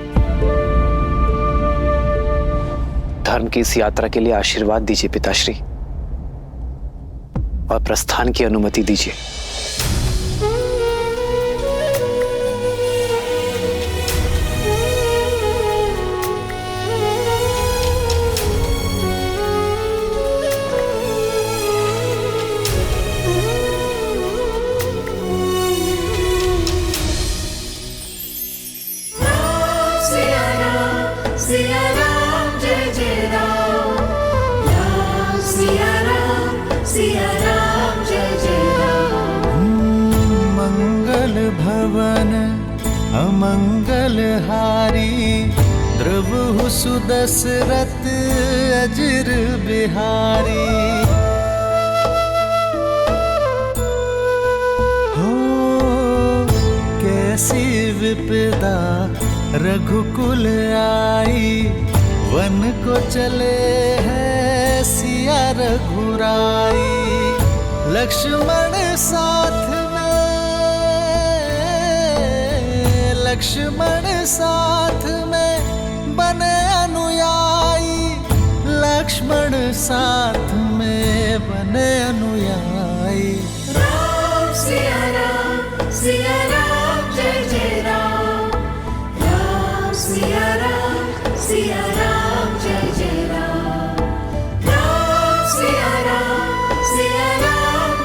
धर्म की इस यात्रा के लिए आशीर्वाद दीजिए पिताश्री और प्रस्थान की अनुमति दीजिए। सिया राम जय जय राम राम सिया राम जय जय राम। मंगल भवन अमंगल हारी द्रवहु सुदशरथ अजर बिहारी। हो कैसी विपदा रघुकुल आई वन को चले हैं सिया रघुराई, लक्ष्मण साथ में, लक्ष्मण साथ में बने अनुयायी, लक्ष्मण साथ में बने अनुयायी। राम सिया राम जय जय राम, राम सिया राम जय जय राम, राम सिया राम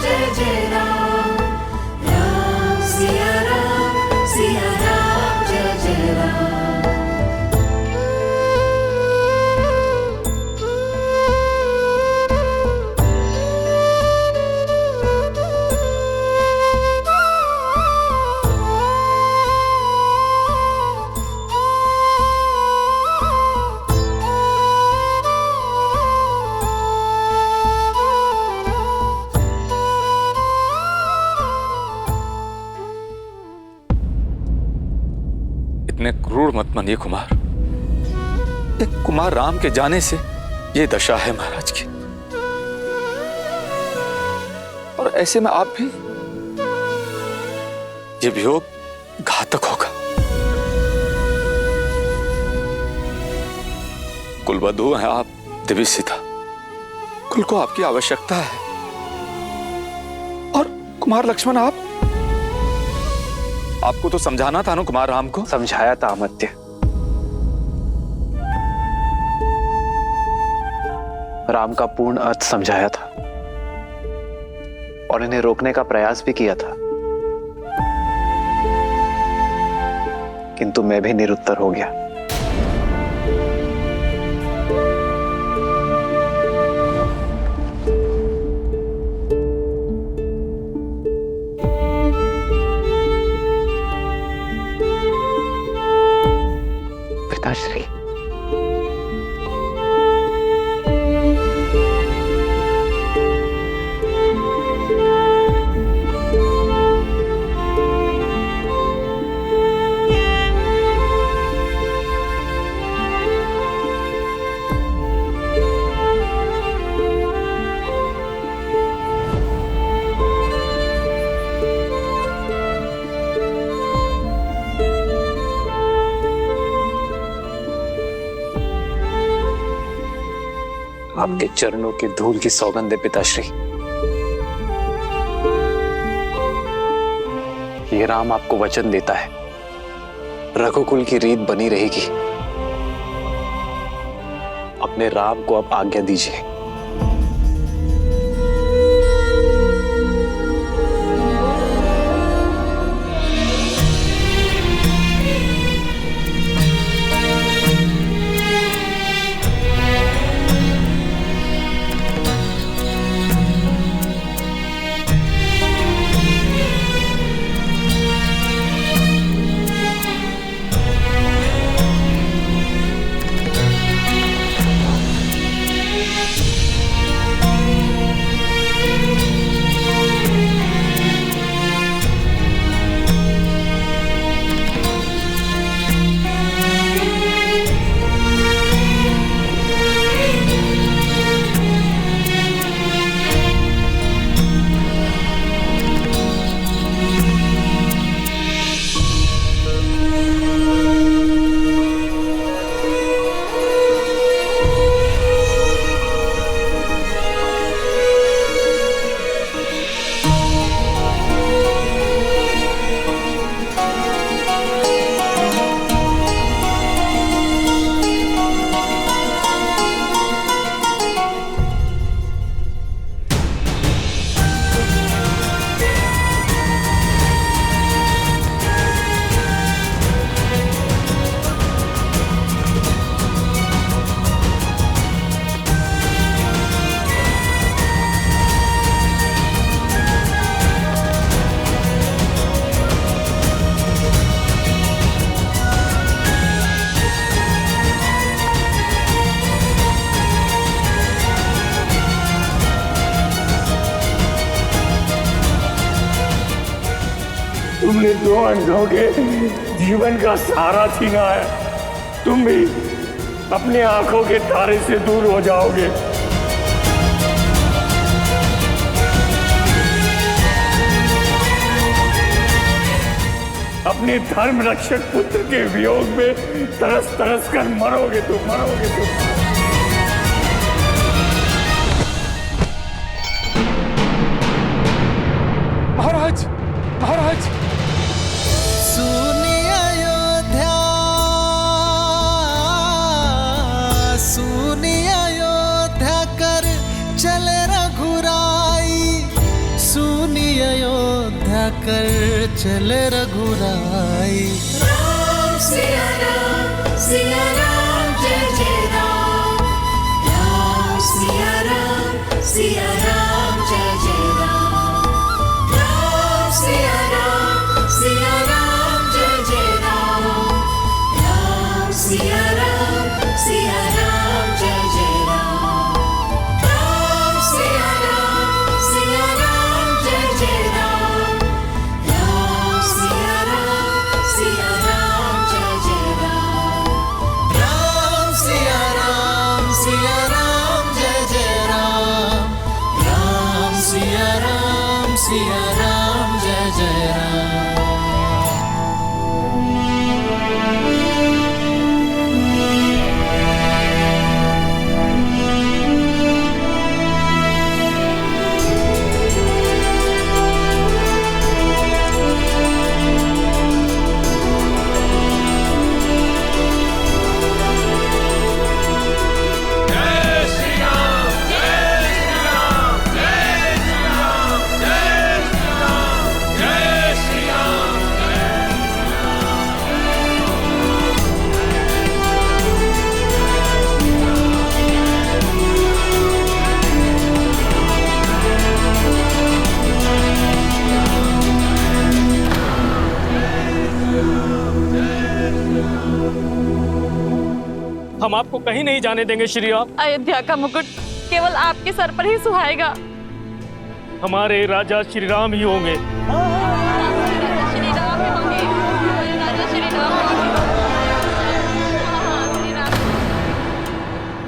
जय जय राम, राम सिया राम जय जय राम। इतने क्रूर मत बनिए कुमार। एक कुमार राम के जाने से ये दशा है महाराज की, और ऐसे में आप भी, ये वियोग घातक होगा। कुलवधु हैं आप दिव्य सीता, कुल को आपकी आवश्यकता है, और कुमार लक्ष्मण आपको तो समझाना था ना कुमार राम को। समझाया था अमर्त्य, राम का पूर्ण अर्थ समझाया था और इन्हें रोकने का प्रयास भी किया था, किंतु मैं भी निरुत्तर हो गया। पिताश्री, आपके चरणों की धूल की सौगंध है पिताश्री। ये राम आपको वचन देता है, रघुकुल की रीत बनी रहेगी। अपने राम को अब आज्ञा दीजिए। तुमने दो अंधों के जीवन का सहारा छीना है, तुम भी अपने आंखों के तारे से दूर हो जाओगे। अपने धर्म रक्षक पुत्र के वियोग में तरस तरस कर मरोगे तुम, मरोगे तुम। महाराज, महाराज, सुनिए अयोध्या, सुनिए अयोध्या कर चले रघुराई, सुनिए अयोध्या कर चले रघुराई। राम सिया राम, सिया राम जय जय राम, राम सिया राम, सिया राम जय जय राम, राम सिया राम, सिया राम जय जय राम, राम सिया राम, सिया राम जय जय राम, राम सिया राम, सिया राम जय जय राम, राम सिया राम, सिया राम जय जय राम, राम सिया राम, सिया राम जय जय राम, राम सिया राम, सिया राम जय जय राम। जय श्री राम, जय श्री राम, जय श्री राम, जय श्री राम, जय श्री राम, हम आपको कहीं नहीं जाने देंगे श्री राम। अयोध्या का मुकुट केवल आपके सर पर ही सुहाएगा। हमारे राजा श्री राम ही होंगे।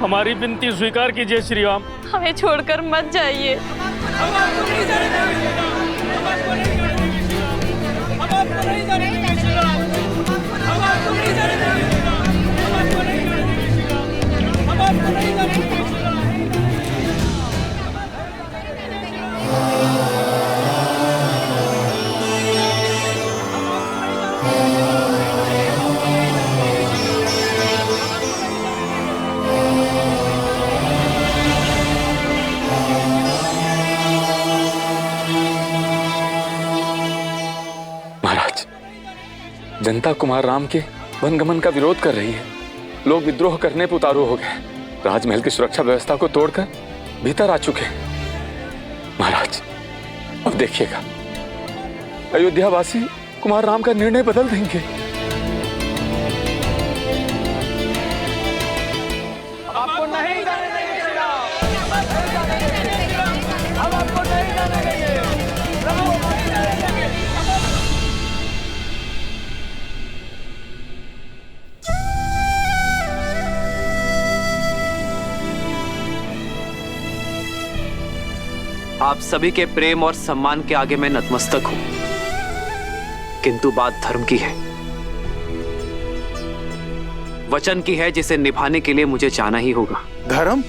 हमारी विनती स्वीकार कीजिए श्री राम। हमें छोड़कर मत जाइए। महाराज, जनता कुमार राम के वनगमन का विरोध कर रही है। लोग विद्रोह करने पर उतारू हो गए। राजमहल की सुरक्षा व्यवस्था को तोड़कर भीतर आ चुके हैं। महाराज, अब देखिएगा, अयोध्यावासी कुमार राम का निर्णय बदल देंगे। आपको नहीं जाने देंगे श्री राम। हम आपको नहीं जाने देंगे। आप सभी के प्रेम और सम्मान के आगे मैं नतमस्तक हूं, किंतु बात धर्म की है, वचन की है, जिसे निभाने के लिए मुझे जाना ही होगा। धर्म?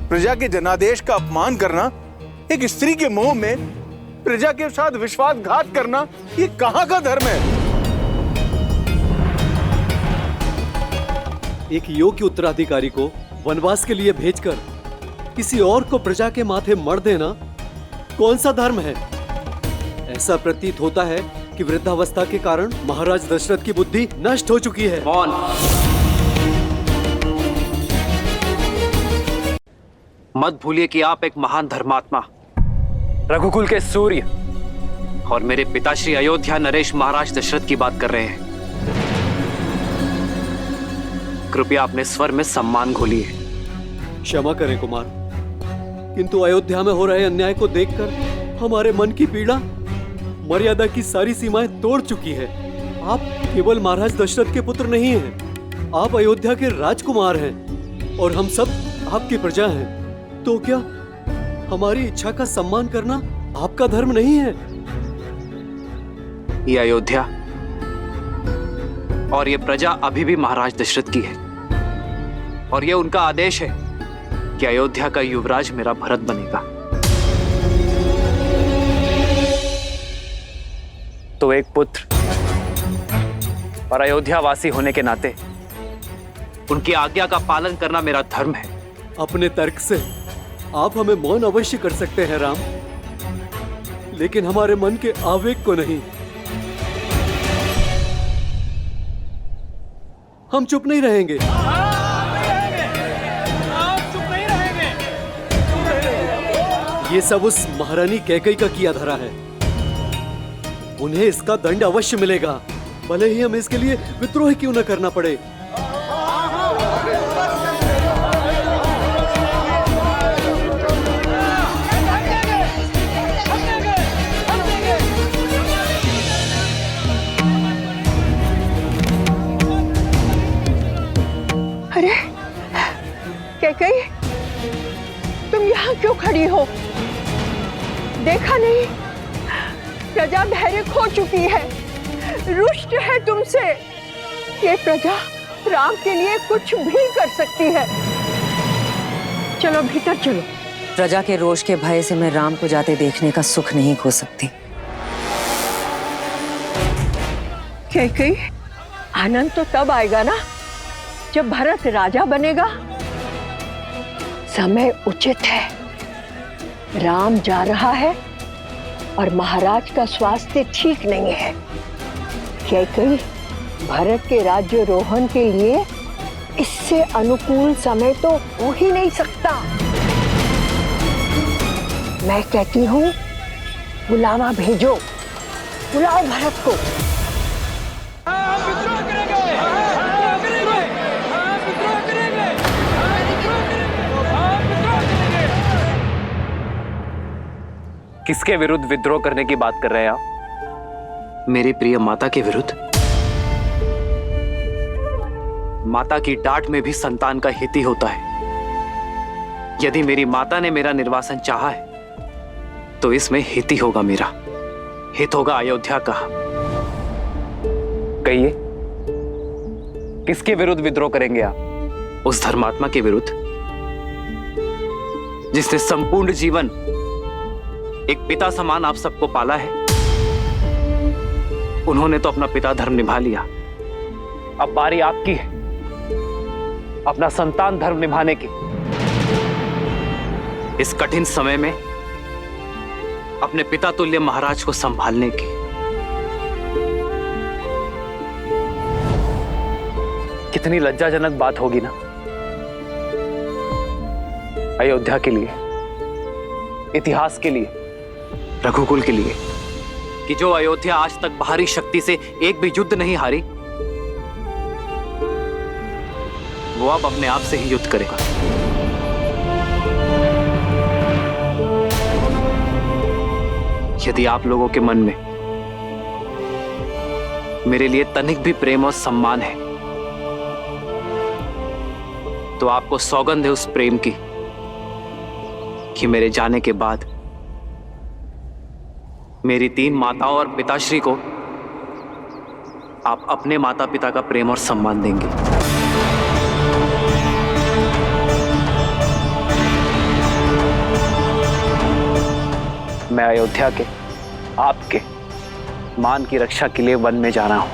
प्रजा के जनादेश का अपमान करना, एक स्त्री के मोह में प्रजा के साथ विश्वासघात करना, ये कहां का धर्म है? एक योग्य उत्तराधिकारी को वनवास के लिए भेजकर किसी और को प्रजा के माथे मर देना कौन सा धर्म है? ऐसा प्रतीत होता है कि वृद्धावस्था के कारण महाराज दशरथ की बुद्धि नष्ट हो चुकी है। मौन। मत भूलिए कि आप एक महान धर्मात्मा, रघुकुल के सूर्य और मेरे पिताश्री अयोध्या नरेश महाराज दशरथ की बात कर रहे हैं। कृपया अपने स्वर में सम्मान घोलिए। क्षमा करें कुमार, किंतु अयोध्या में हो रहे अन्याय को देखकर हमारे मन की पीड़ा मर्यादा की सारी सीमाएं तोड़ चुकी है। आप केवल महाराज दशरथ के पुत्र नहीं हैं, आप अयोध्या के राजकुमार हैं और हम सब आपकी प्रजा हैं। तो क्या हमारी इच्छा का सम्मान करना आपका धर्म नहीं है? ये अयोध्या और ये प्रजा अभी भी महाराज दशरथ की है, और ये उनका आदेश है कि अयोध्या का युवराज मेरा भरत बनेगा। तो एक पुत्र और अयोध्या वासी होने के नाते उनकी आज्ञा का पालन करना मेरा धर्म है। अपने तर्क से आप हमें मौन अवश्य कर सकते हैं राम, लेकिन हमारे मन के आवेग को नहीं। हम चुप नहीं रहेंगे। ये सब उस महारानी कैकई का किया धरा है, उन्हें इसका दंड अवश्य मिलेगा, भले ही हमें इसके लिए विद्रोह क्यों न करना पड़े। अरे कैकई, तुम यहाँ क्यों खड़ी हो? देखा नहीं प्रजा धैर्य खो चुकी है, रुष्ट है तुमसे। ये प्रजा राम के लिए कुछ भी कर सकती है। चलो भीतर चलो। प्रजा के रोष के भय से मैं राम को जाते देखने का सुख नहीं खो सकती। कैकई, आनंद तो तब आएगा ना जब भरत राजा बनेगा। समय उचित है, राम जा रहा है और महाराज का स्वास्थ्य ठीक नहीं है। कैकई, भरत के राज्यारोहण के लिए इससे अनुकूल समय तो हो ही नहीं सकता। मैं कहती हूँ बुलावा भेजो, बुलाओ भरत को। किसके विरुद्ध विद्रोह करने की बात कर रहे हैं आप? मेरी प्रिय माता के विरुद्ध। माता की डांट में भी संतान का हित ही होता है। यदि मेरी माता ने मेरा निर्वासन चाहा है तो इसमें हित ही होगा मेरा, हित होगा अयोध्या का। कहिए, किसके विरुद्ध विद्रोह करेंगे आप? उस धर्मात्मा के विरुद्ध जिसने संपूर्ण जीवन एक पिता समान आप सबको पाला है। उन्होंने तो अपना पिता धर्म निभा लिया, अब बारी आपकी है अपना संतान धर्म निभाने की। इस कठिन समय में अपने पिता तुल्य महाराज को संभालने की। कितनी लज्जाजनक बात होगी ना अयोध्या के लिए, इतिहास के लिए, रघुकुल के लिए, कि जो अयोध्या आज तक बाहरी शक्ति से एक भी युद्ध नहीं हारी, वो अब अपने आप से ही युद्ध करेगा। यदि आप लोगों के मन में मेरे लिए तनिक भी प्रेम और सम्मान है तो आपको सौगंध है उस प्रेम की कि मेरे जाने के बाद मेरी 3 माताओं और पिताश्री को आप अपने माता पिता का प्रेम और सम्मान देंगे। मैं अयोध्या के, आपके मान की रक्षा के लिए वन में जा रहा हूं।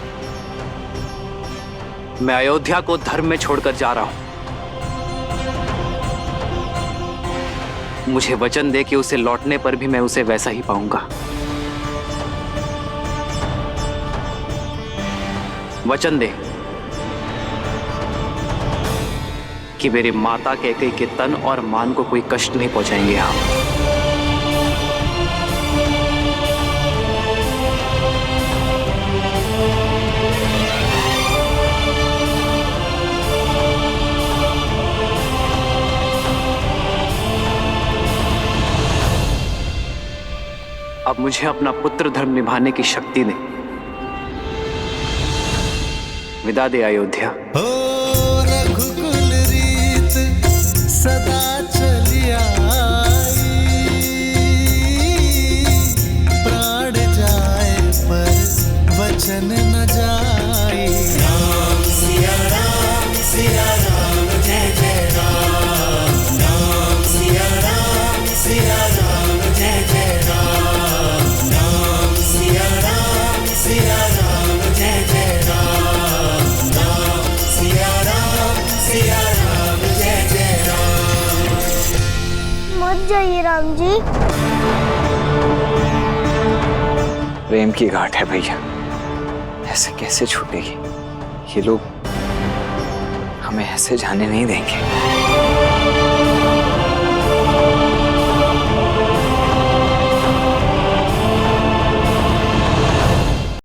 मैं अयोध्या को धर्म में छोड़कर जा रहा हूं। मुझे वचन दे कि उसे लौटने पर भी मैं उसे वैसा ही पाऊंगा। वचन दे कि मेरे माता कैकेयी के तन और मान को कोई कष्ट नहीं पहुंचाएंगे आप। अब मुझे अपना पुत्र धर्म निभाने की शक्ति दे। विदा दे अयोध्या। रघुकुल रीत सदा चली आई, प्राण जाए पर राम जी। प्रेम की गांठ है भैया, ऐसे कैसे छूटेगी? ये लोग हमें ऐसे जाने नहीं देंगे।